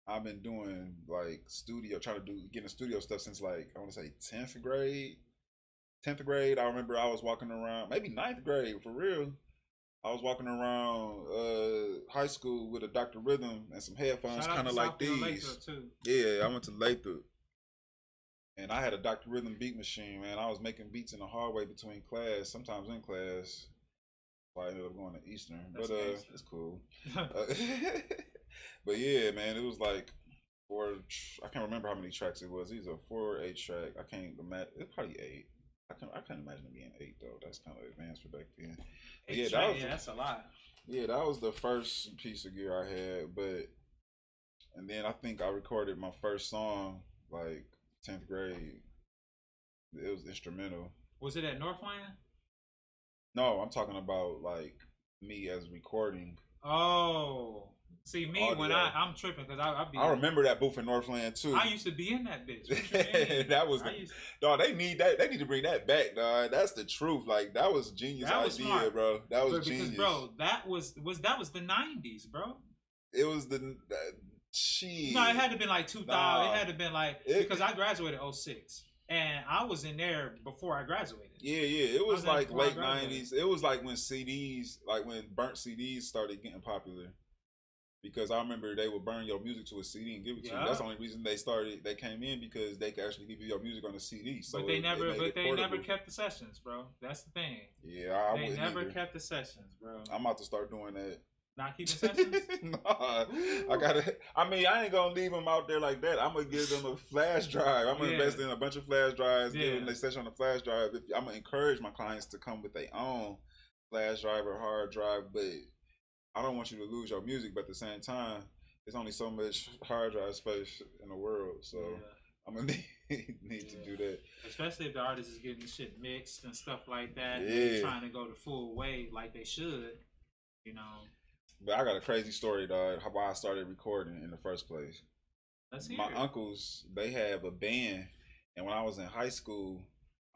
I've been doing like studio, trying to do getting studio stuff since like I want to say 10th grade. 10th grade, I remember I was walking around, maybe ninth grade for real. I was walking around high school with a Dr. Rhythm and some headphones, kind of like these. Too. Yeah, I went to Lathrop, and I had a Dr. Rhythm beat machine. Man, I was making beats in the hallway between class, sometimes in class. So I ended up going to Eastern, but it's cool. But yeah, man, it was like I can't remember how many tracks it was. These are 4 or 8 track. I can't imagine. It's probably 8. I can't imagine it being 8 though. That's kind of advanced for back then. That's a lot. Yeah, that was the first piece of gear I had, and then I think I recorded my first song like 10th grade. It was instrumental. Was it at Northland? No, I'm talking about like me as recording. Oh. See me audio. When I'm tripping because I remember that booth in Northland too. I used to be in that bitch. That was dog. They need that. They need to bring that back, dog. That's the truth. Like that was genius idea, smart. Bro. That was genius, bro. That was the 90s, bro. It was the No, it had to been like 2000. It had to been like because I graduated 06. And I was in there before I graduated. Yeah. It was like late 90s. It was like when CDs, like when burnt CDs started getting popular. Because I remember they would burn your music to a CD and give it to you. That's the only reason they came in because they could actually give you your music on a CD. So but they never kept the sessions, bro. That's the thing. Yeah, they never kept the sessions, bro. I'm about to start doing that. Not keeping sessions? Nah, I ain't gonna leave them out there like that. I'm gonna give them a flash drive. I'm gonna invest in a bunch of flash drives, give them their session on a flash drive. I'm gonna encourage my clients to come with their own flash drive or hard drive, but I don't want you to lose your music, but at the same time, there's only so much hard drive space in the world, so I'm gonna need to do that. Especially if the artist is getting shit mixed and stuff like that, and trying to go the full way like they should, you know. But I got a crazy story, dog. How I started recording in the first place. Let's hear My uncles, they have a band, and when I was in high school,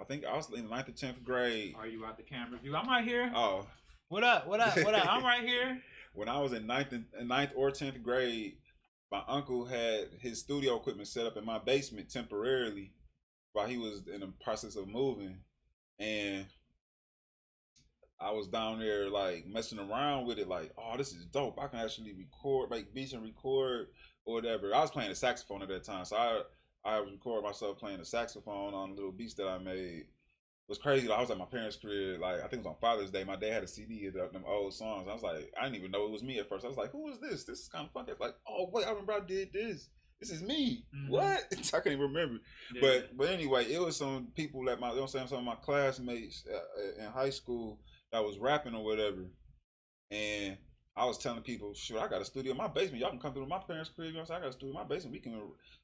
I think I was in the 9th or 10th grade. Are you out the camera view? I'm right here. Oh. What up? I'm right here. When I was in 9th or 10th grade, my uncle had his studio equipment set up in my basement temporarily while he was in the process of moving. And I was down there like messing around with it like, oh, this is dope. I can actually record, make beats and record or whatever. I was playing the saxophone at that time. So I recorded myself playing the saxophone on little beats that I made. It was crazy. Like, I was at my parents' crib. Like I think it was on Father's Day. My dad had a CD of them old songs. I was like, I didn't even know it was me at first. I was like, who is this? This is kind of funky. Like, oh wait, I remember I did this. This is me. Mm-hmm. What? I can't even remember. Yeah. But anyway, it was some people that some of my classmates in high school that was rapping or whatever, and I was telling people, shoot, I got a studio in my basement. Y'all can come through my parents' crib. You know what I'm saying? I got a studio in my basement. We can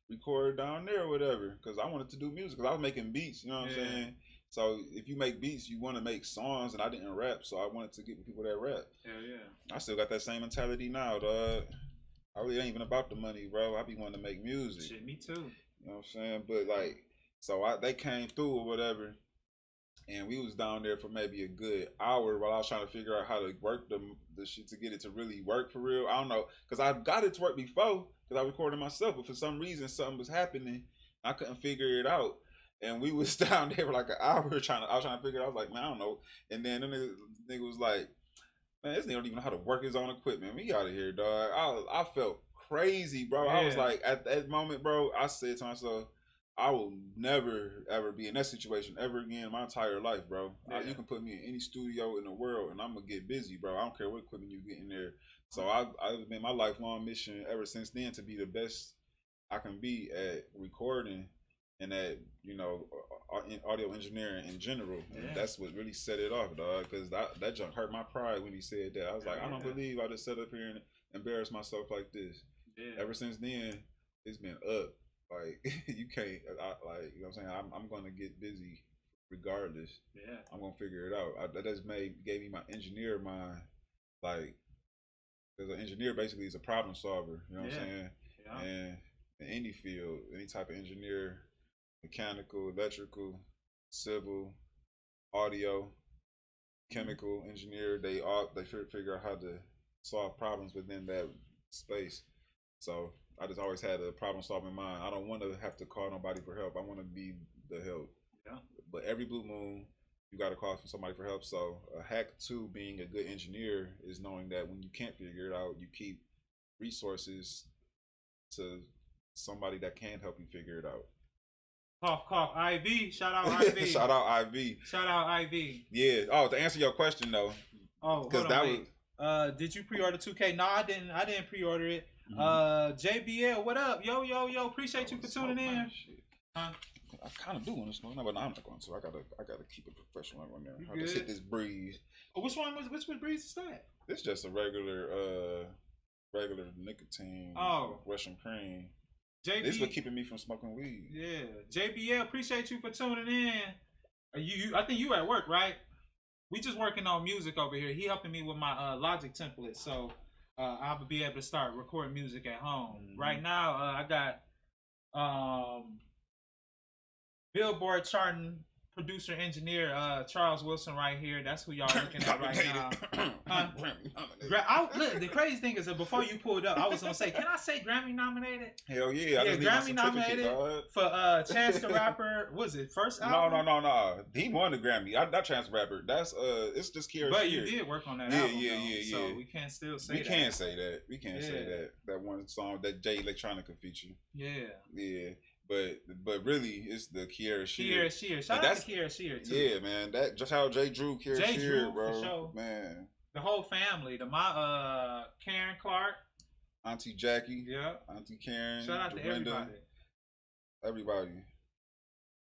record down there or whatever. Because I wanted to do music. Because I was making beats. You know what I'm saying? So if you make beats, you want to make songs, and I didn't rap, so I wanted to get with people that rap. Hell yeah. I still got that same mentality now, dog. I really ain't even about the money, bro. I be wanting to make music. Shit, me too. You know what I'm saying? But like, so they came through or whatever, and we was down there for maybe a good hour while I was trying to figure out how to work the shit to get it to really work for real. I don't know, because I got it to work before, because I recorded myself, but for some reason something was happening. I couldn't figure it out. And we was down there for like an hour I was trying to figure it out. I was like, man, I don't know. And then the nigga was like, man, this nigga don't even know how to work his own equipment. We out of here, dog. I felt crazy, bro. Yeah. I was like, at that moment, bro, I said to myself, I will never, ever be in that situation ever again in my entire life, bro. Yeah. You can put me in any studio in the world and I'm going to get busy, bro. I don't care what equipment you get in there. So I've been my lifelong mission ever since then to be the best I can be at recording and at, you know, audio engineering in general. Yeah. And that's what really set it off, dog, because that junk hurt my pride when he said that. I was like, I don't believe I just sat up here and embarrassed myself like this. Yeah. Ever since then, it's been up. Like, you can't, like, you know what I'm saying? I'm going to get busy regardless. Yeah. I'm going to figure it out. That just gave me my engineer mind, like, Because an engineer basically is a problem solver. You know what I'm saying? Yeah. And in any field, any type of engineer, mechanical, electrical, civil, audio, chemical engineer, they figure out how to solve problems within that space. So I just always had a problem solving mind. I don't want to have to call nobody for help. I want to be the help. Yeah. But every blue moon, you got to call for somebody for help. So a hack to being a good engineer is knowing that when you can't figure it out, you keep resources to somebody that can help you figure it out. Cough, cough. IV. Shout out IV. Shout out IV. Shout out IV. Yeah. Oh, to answer your question though. Oh, because that was. Did you pre-order 2K? No, I didn't. I didn't pre-order it. JBL, what up? Yo. Appreciate you for tuning in. Huh? I kind of do want to smoke, but I'm not going to. I gotta keep it professional on there. I just hit this breeze. Oh, which breeze is that? It's just a regular nicotine. Russian cream. JB, this is what keeping me from smoking weed. Yeah, JBL, appreciate you for tuning in. I think you at work, right? We just working on music over here. He helping me with my Logic template, so I'll be able to start recording music at home. Right now, I got Billboard charting producer engineer Charles Wilson right here. That's who y'all looking at right now. Look, the crazy thing is that before you pulled up, I was gonna say, can I say Grammy nominated? Hell yeah! Yeah, Grammy nominated for Chance the Rapper. Was it first album? No. He won the Grammy. Not Chance the Rapper. That's it's just Kira. But you did work on that album. Yeah. So we can't still say we can't say that. We can't say that. That one song that Jay Electronica feature. Yeah. But really, it's the Kiera Shear. Shout out to Kiera Shear too. Yeah, man. That just how Jay drew Kiera Shear, bro. For sure. Man. The whole family. My Karen Clark, Auntie Jackie. Yeah. Auntie Karen. Shout out Dorinda, to everybody.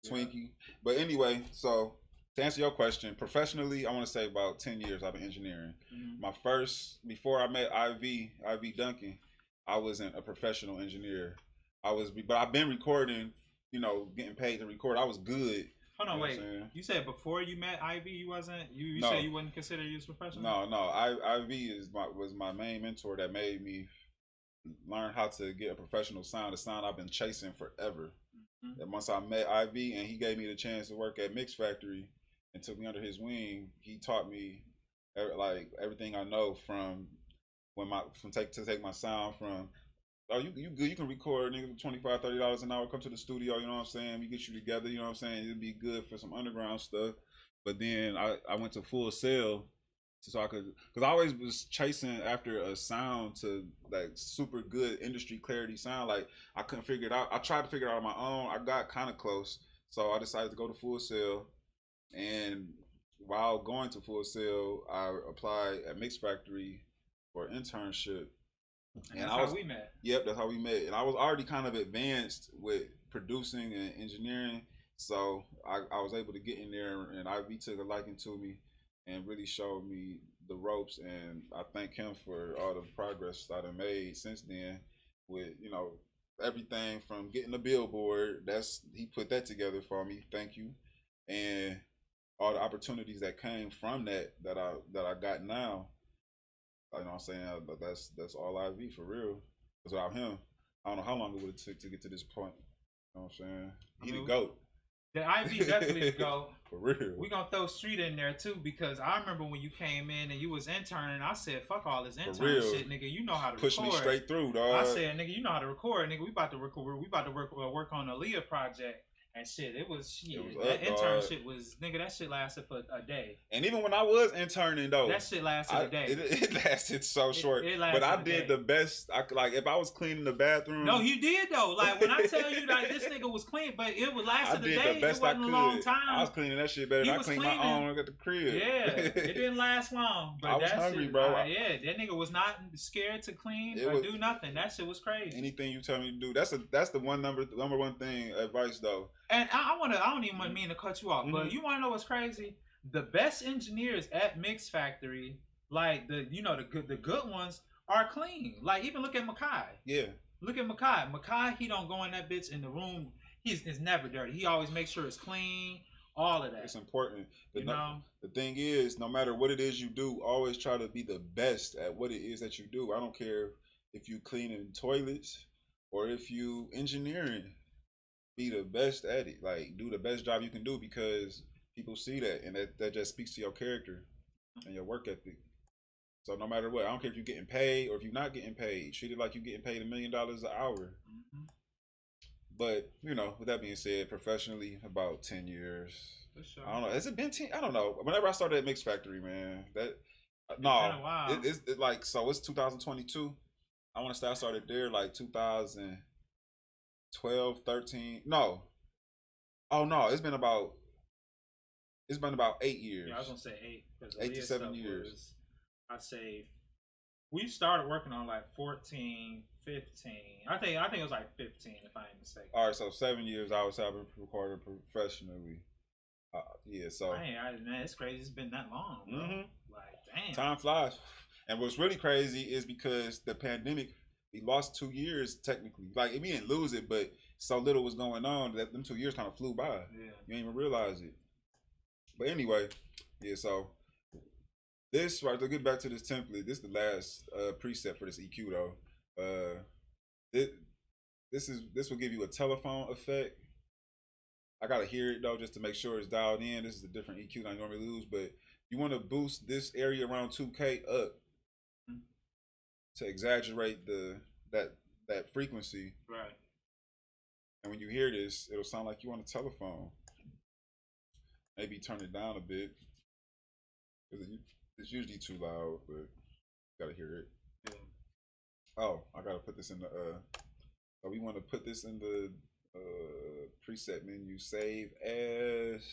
Twinkie. But anyway, so to answer your question, professionally, I want to say about 10 years I've been engineering. My first, before I met IV Duncan, I wasn't a professional engineer. But I've been recording, getting paid to record. I was good. Hold on, wait. You said before you met IV, you wasn't. You said you wouldn't consider you as professional. No. IV was my main mentor that made me learn how to get a professional sound. A sound I've been chasing forever. And once I met IV and he gave me the chance to work at Mix Factory and took me under his wing, he taught me like everything I know from to take my sound from. Oh, you good? You can record, nigga, $25-$30 an hour. Come to the studio, you know what I'm saying? We get you together, you know what I'm saying? It'd be good for some underground stuff. But then I went to Full Sail, so I could, because I always was chasing after a sound to like super good industry clarity sound. Like I couldn't figure it out. I tried to figure it out on my own. I got kind of close, so I decided to go to Full Sail. And while going to Full Sail, I applied at Mix Factory for an internship. And that's how we met. Yep, that's how we met. And I was already kind of advanced with producing and engineering, so I was able to get in there, and IV took a liking to me and really showed me the ropes. And I thank him for all the progress that I made since then with, everything from getting the Billboard. He put that together for me. Thank you. And all the opportunities that came from that I got now. You know what I'm saying? But that's all IV for real. Because without him, I don't know how long it would have took to get to this point. You know what I'm saying? He the GOAT. The IV definitely the GOAT. For real. We gonna throw Street in there too, because I remember when you came in and you was interning, I said, fuck all this intern shit, nigga. You know how to push record. Me straight through, dog. I said, nigga, you know how to record, nigga. We about to work on a Leah project. And shit, that internship was, nigga, that shit lasted for a day. And even when I was interning though, that shit lasted a day. It lasted so short. It lasted, but I did the best. If I was cleaning the bathroom. No, you did though. Like when I tell you like this nigga was clean, but it would last a day. The best it wasn't I could. A long time. I was cleaning that shit better than I cleaned my own at the crib. Yeah, it didn't last long. But I was hungry, bro. That nigga was not scared to clean or do nothing. That shit was crazy. Anything you tell me to do, that's the number one thing advice though. And I don't even mean to cut you off, but you want to know what's crazy? The best engineers at Mix Factory, like the good ones, are clean. Like even look at Makai. Yeah. Look at Makai. Makai, he don't go in that bitch in the room. He's never dirty. He always makes sure it's clean. all of that. It's important. The thing is, no matter what it is you do, always try to be the best at what it is that you do. I don't care if you cleaning toilets or if you engineering. Be the best at it. Like, do the best job you can do, because people see that, and that just speaks to your character and your work ethic. So no matter what, I don't care if you're getting paid or if you're not getting paid, treat it like you're getting paid $1 million an hour. But, you know, with that being said, professionally, about 10 years. Sure. I don't know. Has it been 10? I don't know. Whenever I started at Mix Factory, man, it's like, so it's 2022. I want to say I started there like 2012, 13. No. Oh no, it's been about 8 years. Yeah, I was gonna say 8. 8 to 7 years. I'd say we started working on like 14, 15. I think it was like 15 if I ain't mistaken. All right, so 7 years I was having recorded professionally. Yeah, so man, it's crazy. It's been that long, bro. Like, damn, time flies. And what's really crazy is because the pandemic, we lost 2 years technically. Like, we didn't lose it, but so little was going on that them 2 years kind of flew by. Yeah, you didn't even realize it. But anyway, yeah. So this, right, to get back to this template, this is the last preset for this EQ though. This will give you a telephone effect. I gotta hear it though just to make sure it's dialed in. This is a different EQ than I normally use, but you want to boost this area around 2K up to exaggerate that frequency. Right. And when you hear this, it'll sound like you on a telephone. Maybe turn it down a bit. It's usually too loud, but you gotta hear it. Yeah. Oh, I gotta put this in the so we want to put this in the preset menu. Save as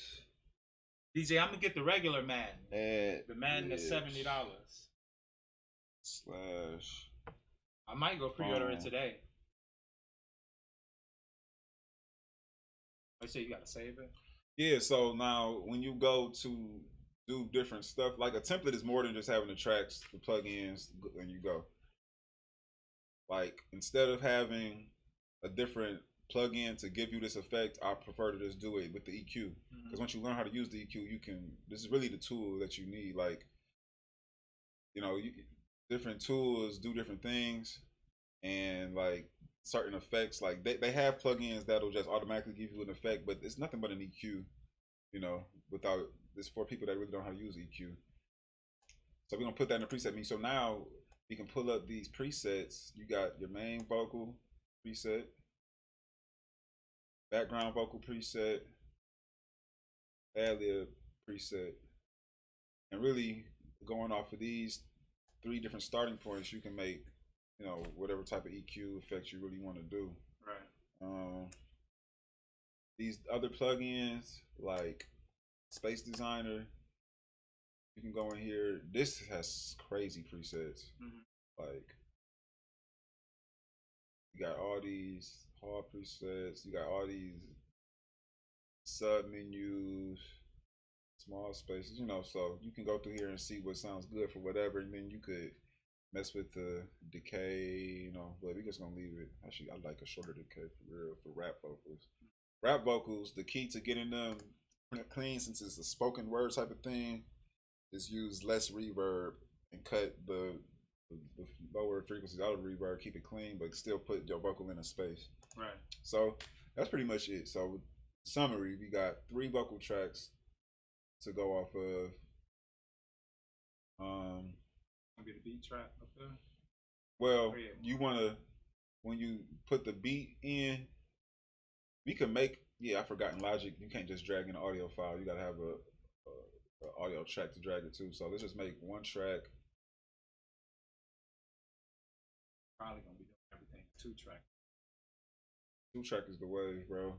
DJ. I'm gonna get the regular Madden. The Madden is $70. Slash. I might go pre-order it today. I say you gotta save it. Yeah. So now when you go to do different stuff, like a template is more than just having the tracks, the plugins, and you go. Like, instead of having a different plugin to give you this effect, I prefer to just do it with the EQ. Because once you learn how to use the EQ, you can. This is really the tool that you need. Like, you know, different tools do different things, and like certain effects, like they have plugins that'll just automatically give you an effect, but it's nothing but an EQ. You know, without this for people that really don't know how to use EQ. So we're gonna put that in the preset menu. So now you can pull up these presets. You got your main vocal preset, background vocal preset, ad-lib preset, and really going off of these 3 different starting points, you can make, you know, whatever type of EQ effects you really want to do. Right. These other plugins like Space Designer, you can go in here. This has crazy presets. Like, you got all these hard presets. You got all these sub menus, small spaces. You know, so you can go through here and see what sounds good for whatever, and then you could mess with the decay. You know, but we're just gonna leave it. Actually, I like a shorter decay for real for rap vocals. Rap vocals, the key to getting them clean, since it's a spoken word type of thing, is use less reverb and cut the lower frequencies out of reverb, keep it clean, but still put your vocal in a space. Right. So that's pretty much it. So summary, we got 3 vocal tracks to go off of. I'll get a beat track up there. Well, you wanna, when you put the beat in, we can make, I forgot in Logic, you can't just drag in an audio file. You gotta have a audio track to drag it to. So let's just make 1 track. Probably gonna be doing everything 2 track. 2 track is the way, bro.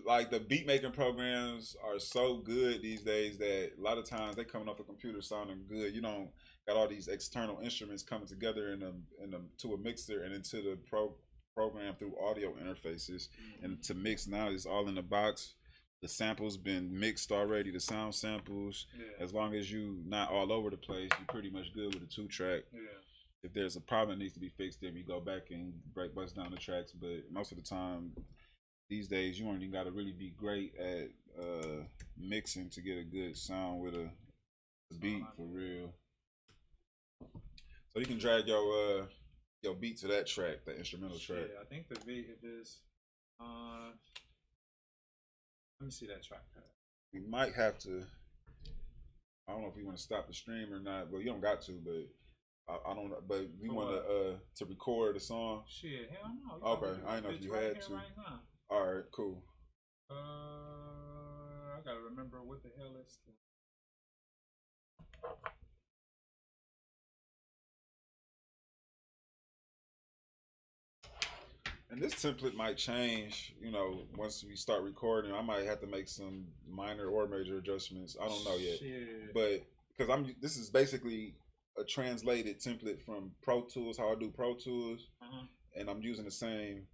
Like the beat making programs are so good these days that a lot of times they coming off the computer sounding good. You don't got all these external instruments coming together to a mixer and into the program through audio interfaces. And to mix now, it's all in the box. The samples been mixed already, the sound samples. As long as you not all over the place, you're pretty much good with a 2 track. If there's a problem that needs to be fixed, then we go back and bust down the tracks. But most of the time, these days you don't even gotta really be great at mixing to get a good sound with a beat for real. So you can drag your beat to that track, the instrumental track. Yeah, I think the beat is let me see that track pad. We might have to. I don't know if we want to stop the stream or not, but you don't got to. But I don't know. But we want to record a song. Shit, hell no. Okay, I didn't know if you had to. Right now. All right, cool. I gotta remember what the hell is. And this template might change, you know, once we start recording. I might have to make some minor or major adjustments. I don't know yet. Shit. But because this is basically a translated template from Pro Tools, how I do Pro Tools, and I'm using the same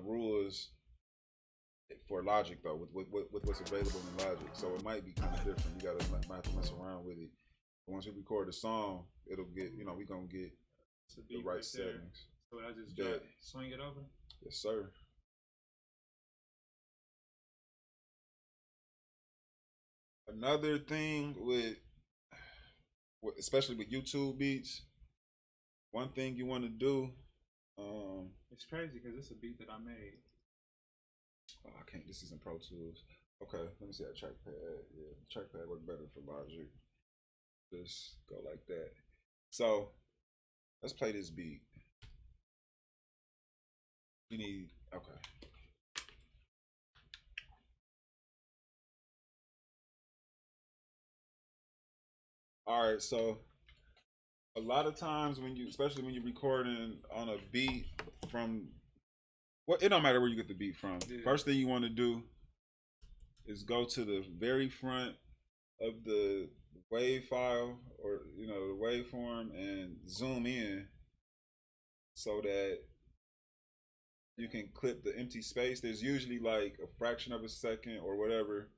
rules for Logic though, with what's available in Logic. So it might be kind of different. You might have to mess around with it. But once we record the song, it'll get, you know, we're gonna get the right settings. So I just swing it over? Yes, sir. Another thing with especially with YouTube beats, one thing you want to do. It's crazy because it's a beat that I made. Oh, I can't. This isn't Pro Tools. Okay, let me see that trackpad. Yeah, the trackpad work better for Logic. Just go like that. So let's play this beat. We need, okay. All right, so a lot of times especially when you're recording on a beat from, it don't matter where you get the beat from. Yeah. First thing you want to do is go to the very front of the wave file, or you know, the waveform, and zoom in so that you can clip the empty space. There's usually like a fraction of a second or whatever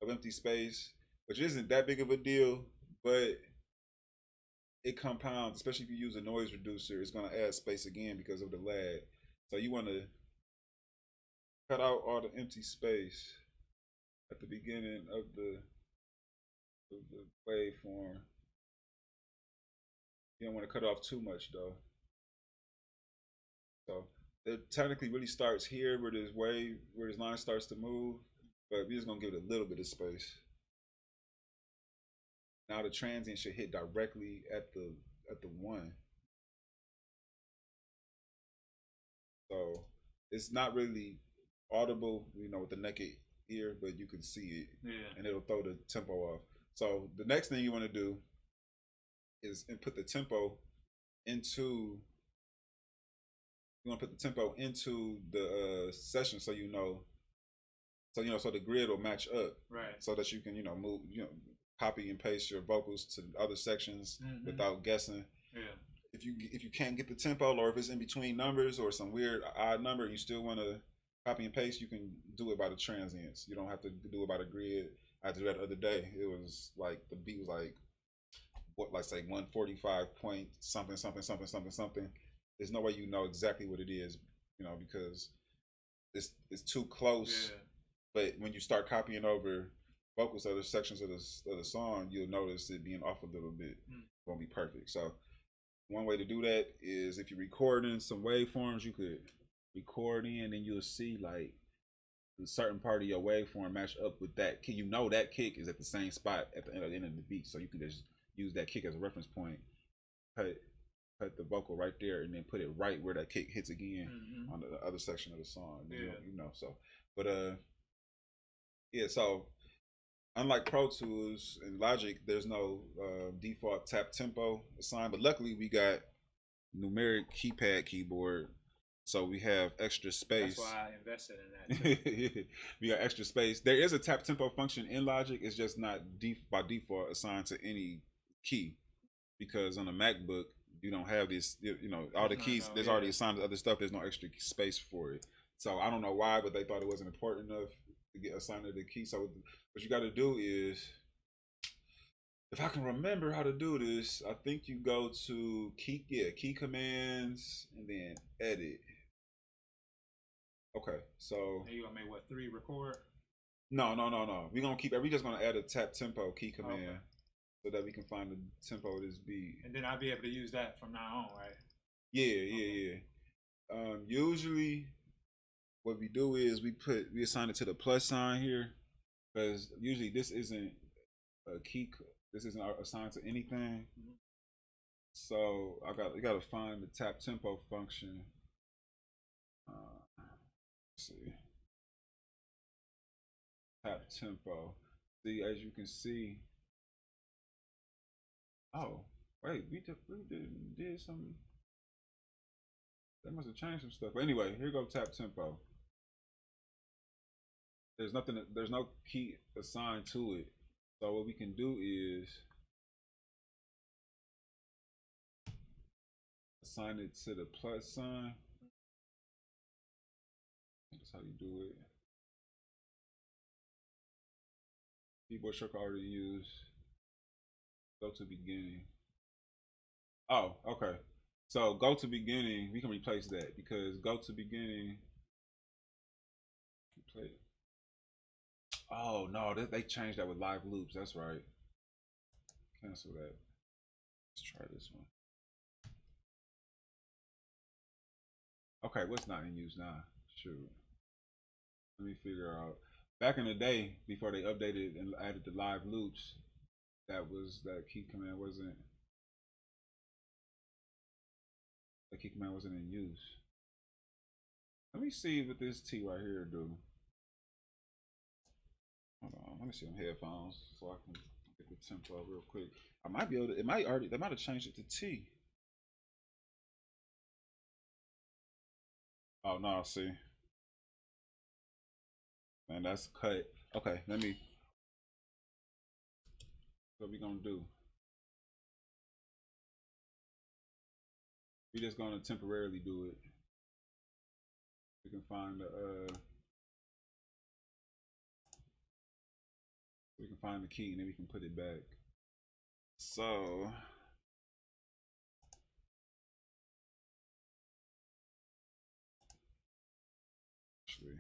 of empty space, which isn't that big of a deal, but it compounds, especially if you use a noise reducer. It's going to add space again because of the lag. So you want to cut out all the empty space at the beginning of the waveform. You don't want to cut off too much though. So it technically really starts here where this line starts to move, but we're just gonna give it a little bit of space. Now the transient should hit directly at the one. So it's not really audible, you know, with the naked ear, but you can see it, and it'll throw the tempo off. So the next thing you want to do is put the tempo into. You want to put the tempo into the session, so the grid will match up, right? So that you can, you know, move, you know, copy and paste your vocals to other sections without guessing. Yeah. If you can't get the tempo, or if it's in between numbers or some weird odd number, and you still want to copy and paste, you can do it by the transients. You don't have to do it by the grid. I did that the other day. It was like the beat was like say 145 point something something something something something. There's no way you know exactly what it is, you know, because it's too close. Yeah. But when you start copying over vocals to other sections of the song, you'll notice it being off a little bit. It won't be perfect. So one way to do that is if you're recording some waveforms, you could record in, and you'll see like a certain part of your waveform match up with that kick. You know that kick is at the same spot at the end of the beat, so you can just use that kick as a reference point. Cut the vocal right there, and then put it right where that kick hits again on the other section of the song. Yeah. You know, so, but yeah. So unlike Pro Tools and Logic, there's no default tap tempo assigned. But luckily, we got numeric keypad keyboard, so we have extra space. That's why I invested in that too. We got extra space. There is a tap tempo function in Logic. It's just not by default assigned to any key, because on a MacBook, you don't have this, you know, all the keys, there's already assigned to other stuff. There's no extra space for it. So I don't know why, but they thought it wasn't important enough to get assigned to the key. So what you got to do is, if I can remember how to do this, I think you go to key commands and then edit. Okay, so And you gonna make what, 3 record? no. We just gonna add a tap tempo key command Okay. so that we can find the tempo of this beat. And then I'll be able to use that from now on, right? Yeah. Usually, what we do is we assign it to the plus sign here, because usually this isn't a key. This isn't assigned to anything. Mm-hmm. So you gotta find the tap tempo function. Let's see. Tap tempo. See, as you can see. Oh, wait, we did some. That must have changed some stuff. But anyway, here go tap tempo. There's nothing. There's no key assigned to it. So what we can do is assign it to the plus sign. That's how you do it. Keyboard shortcut already used. Go to beginning. Oh, okay. So go to beginning, we can replace that because go to beginning. Play. Oh no, they changed that with live loops. That's right. Cancel that. Let's try this one. Okay, what's not in use now? Shoot. Let me figure out. Back in the day, before they updated and added the live loops, that key command wasn't in use. Let me see what this T right here do. Hold on, let me see on headphones so I can get the tempo real quick. I might be able to. They might have changed it to T. Oh no, see. Man, that's cut. Okay, let me. What we gonna do? We just gonna temporarily do it. We can find the key and then we can put it back. So actually,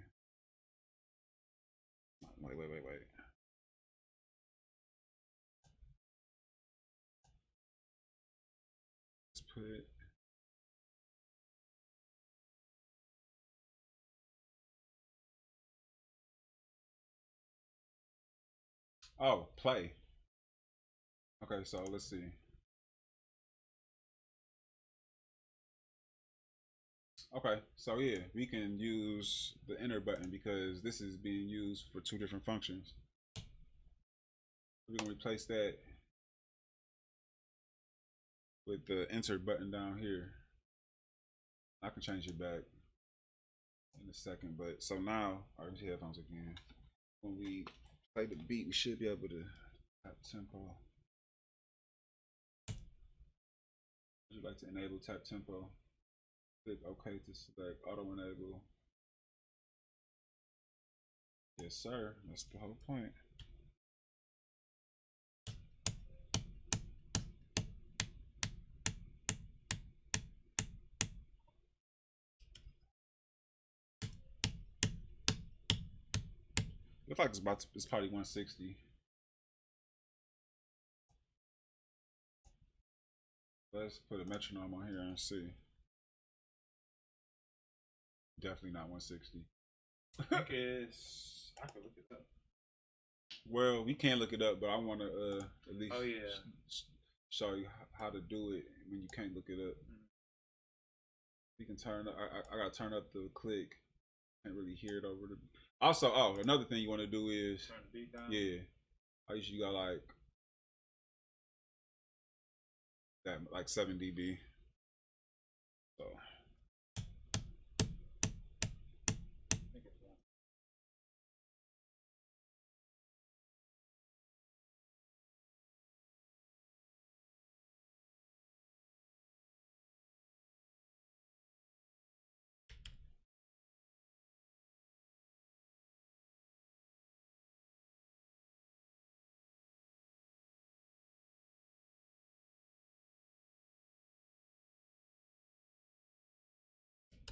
wait. Let's put. Oh, play. Okay, so let's see. Okay, so yeah, we can use the enter button because this is being used for 2 different functions. We're gonna replace that with the enter button down here. I can change it back in a second, but so now our headphones again. When we play the beat, we should be able to tap tempo. Would you like to enable tap tempo? Click OK to select auto enable. Yes, sir. That's the whole point. Looks like it's probably 160. Let's put a metronome on here and see. Definitely not 160. I think it's. I can look it up. Well, we can't look it up, but I want to at least show you how to do it when you can't look it up. We can turn up. I gotta turn up the click. Can't really hear it over the. Also, another thing you want to do is turn the beat down. Yeah, I usually got like 7 dB. So.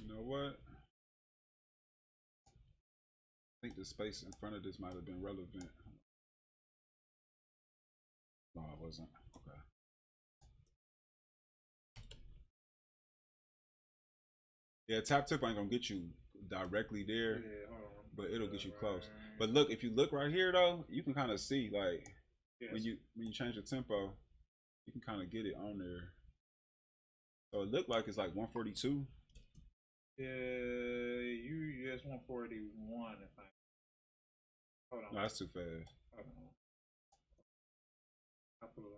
You know what? think the space in front of this might have been relevant. No, it wasn't. Okay. Yeah, tap tip ain't gonna get you directly there, but it'll get you close. But look, if you look right here though, you can kind of see like when you change the tempo, you can kind of get it on there. So it looked like it's like 142. Yeah, it's 141 if I. Hold on. No, that's too fast. Hold on. I'll put it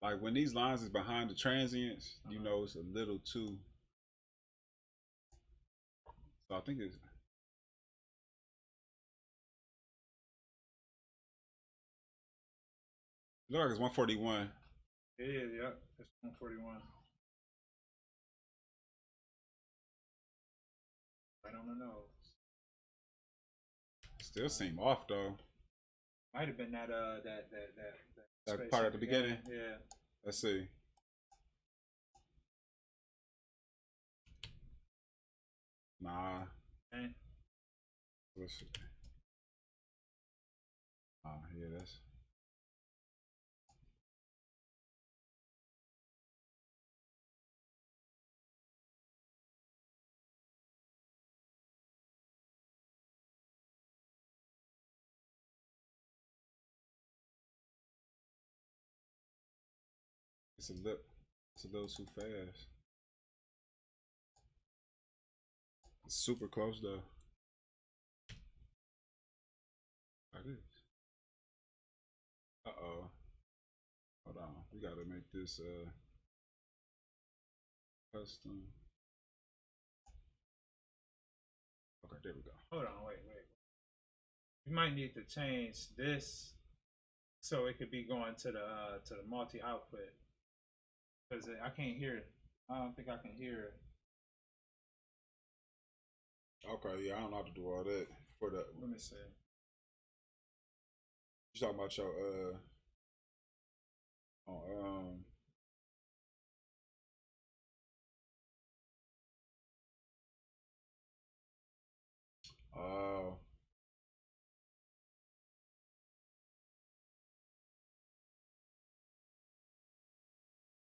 like when these lines is behind the transients, you know it's a little too. So I think it's. Look like it's 141. It is, yep. It's 141. Right on the nose. Still seem off though. Might have been that part at the beginning. Yeah. Let's see. Nah. Okay. Let's see. Yeah, that's. It's a little too fast. It's super close though. Like this. Uh-oh. Hold on. We gotta make this custom. Okay, there we go. Hold on, wait. You might need to change this so it could be going to the multi output. Because I can't hear it. I don't think I can hear it. Okay, yeah, I don't know how to do all that for the. Let me see. You talking about your oh.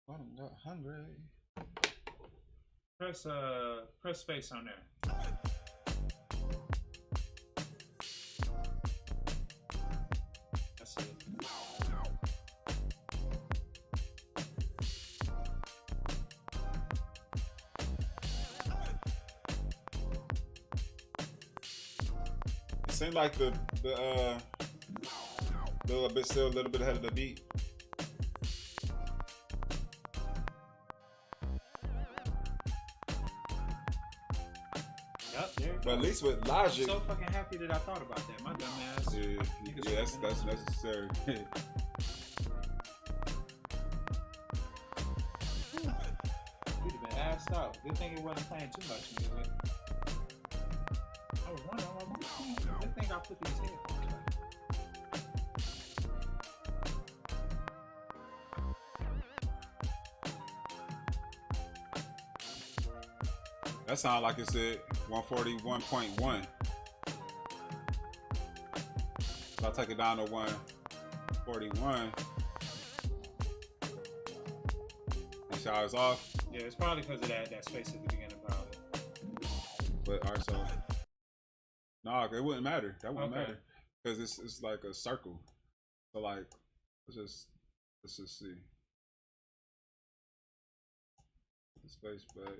I'm not hungry. Press space on there. That's it. It seemed like the still a little bit ahead of the beat. But at least with Logic, I'm so fucking happy that I thought about that. My dumb ass. Yeah, that's necessary. We'd have been assed out. Good thing it wasn't playing too much music. I was wondering, good thing I put these headphones back. That sounds like it said 141.1. So I'll take it down to 141. You see how it's off? Yeah, it's probably because of that space at the beginning, probably. But alright, so no, it wouldn't matter. That wouldn't matter because it's like a circle. So like, let's just see. Put the space back.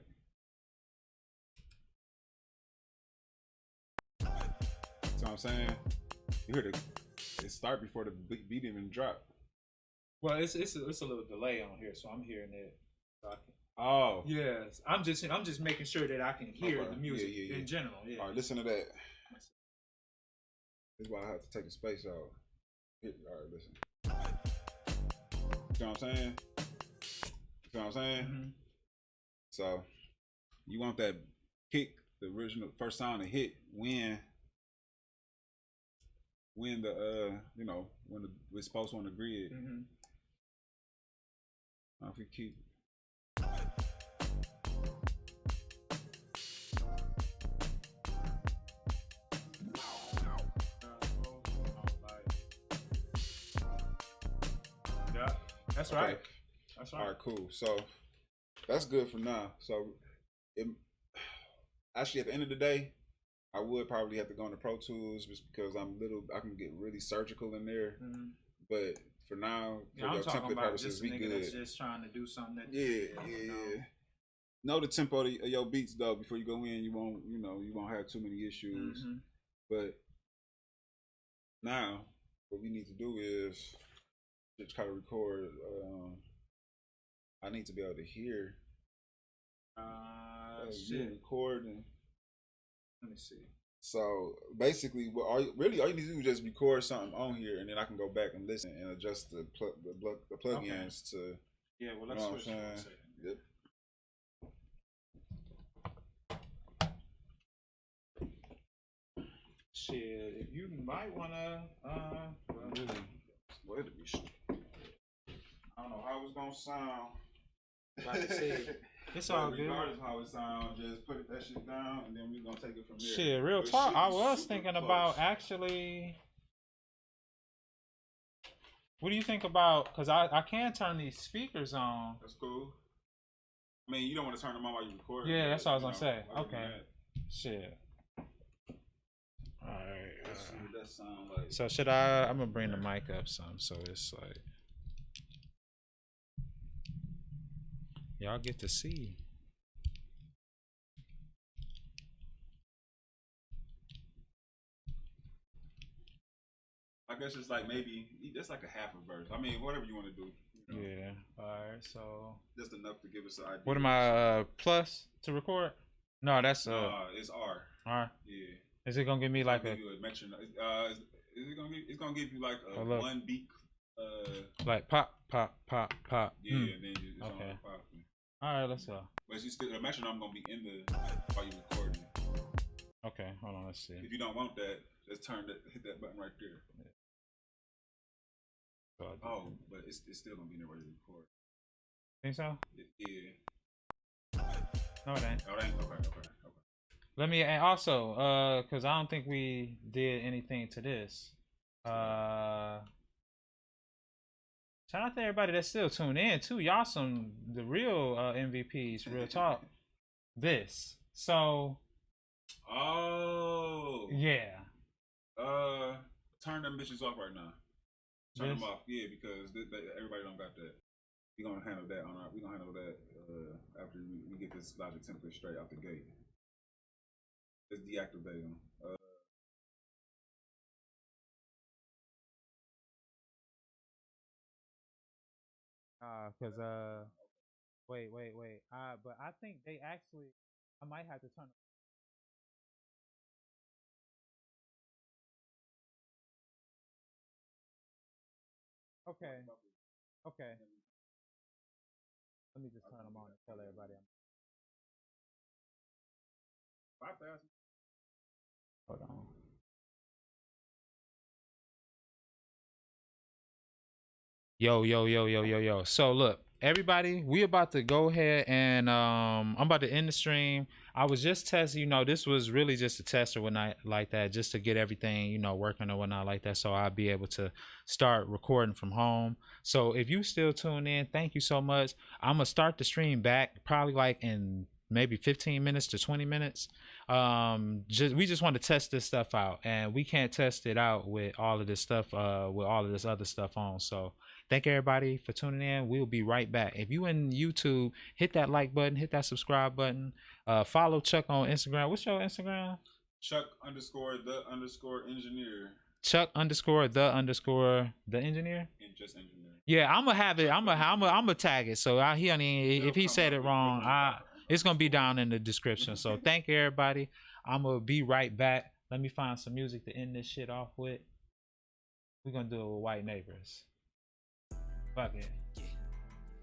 See what I'm saying? You hear it start before the beat even drop. Well, it's a little delay on here, so I'm hearing it. So I can, oh. Yes, I'm just making sure that I can hear the music in general. Yeah. All right, listen to that. This is why I have to take the space out. All right, listen. See what I'm saying? See what I'm saying? Mm-hmm. So you want that kick, the original first sound to hit when the when we're supposed on the grid. Mm-hmm. Now if we keep That's right. That's right. All right, cool. So that's good for now. So actually, at the end of the day, I would probably have to go into Pro Tools just because I can get really surgical in there. But for now, for I'm your talking template about purposes, just we nigga good. that's just trying to do something that Know the tempo of your beats though before you go in. You won't have too many issues. But now, what we need to do is just try to record. I need to be able to hear. Shit. Recording. Let me see. So basically, all you need to do is just record something on here, and then I can go back and listen and adjust the plugins to. Yeah, well, let's switch for a second. Yep. Shit, if you might wanna, I don't know how it's gonna sound. Like I said, it's all good. Regardless of how it sounds, just put that shit down, and then we're gonna take it from there. Shit, real talk. I was thinking about actually. What do you think about? Cause I can turn these speakers on. That's cool. I mean, you don't want to turn them on while you record. Yeah, that's what I was gonna say. Okay. Shit. All right. Let's see what that sound like. So should I'm gonna bring the mic up some, so it's like y'all get to see. I guess it's like maybe that's like a half a verse. I mean, whatever you want to do. Yeah. All right. So just enough to give us an idea. What am I plus to record? No, that's it's R. R. Yeah. Is it gonna give me like a metronome? It's gonna give you like a one beat. Like pop, pop, pop, pop. Yeah, and then it's okay. On popping. All right, let's go. But the metronome gonna be in the while you recording. Okay, hold on. Let's see. If you don't want that, just hit that button right there. Yeah. But it's still gonna be in there while you record. Think so? Yeah. No, it ain't. Oh, it ain't. Okay. Let me also, cause I don't think we did anything to this. Shout out to everybody that's still tuned in too. Y'all the real MVPs, real talk. This. So. Oh. Yeah. Turn them bitches off right now. Turn them off, yeah, because everybody don't got that. We gonna handle that we gonna handle that after we get this Logic template straight out the gate. Just deactivate them. Wait. But I think they actually, I might have to turn. Okay. Let me just turn them on and tell everybody. 5,000. Hold on. Yo. So look, everybody, we about to go ahead and I'm about to end the stream. I was just testing, this was really just a test or whatnot like that, just to get everything, working or whatnot like that, so I'll be able to start recording from home. So if you still tune in, thank you so much. I'm gonna start the stream back probably like in maybe 15 minutes to 20 minutes. We just want to test this stuff out, and we can't test it out with all of this stuff, with all of this other stuff on. So thank everybody for tuning in. We'll be right back. If you in YouTube, hit that like button, hit that subscribe button. Follow Chuck on Instagram. What's your Instagram? Chuck_the_engineer. Chuck_the_the engineer. And just engineer. Yeah, I'm gonna have it. I'm gonna tag it. So if he said it wrong, it's gonna be down in the description. So thank everybody. I'm gonna be right back. Let me find some music to end this shit off with. We're gonna do it with White Neighbors. Fuck it.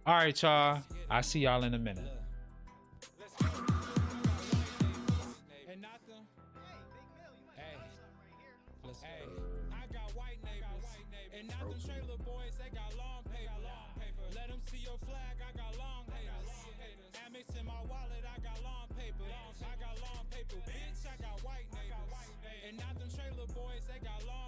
All right, y'all. I'll see y'all in a minute. I got white neighbors, and not them trailer boys, they got long paper. Let them see your flag, I got long haters. Amex in my wallet, I got long paper. I got long paper, bitch, I got white neighbors. And not them trailer boys, they got long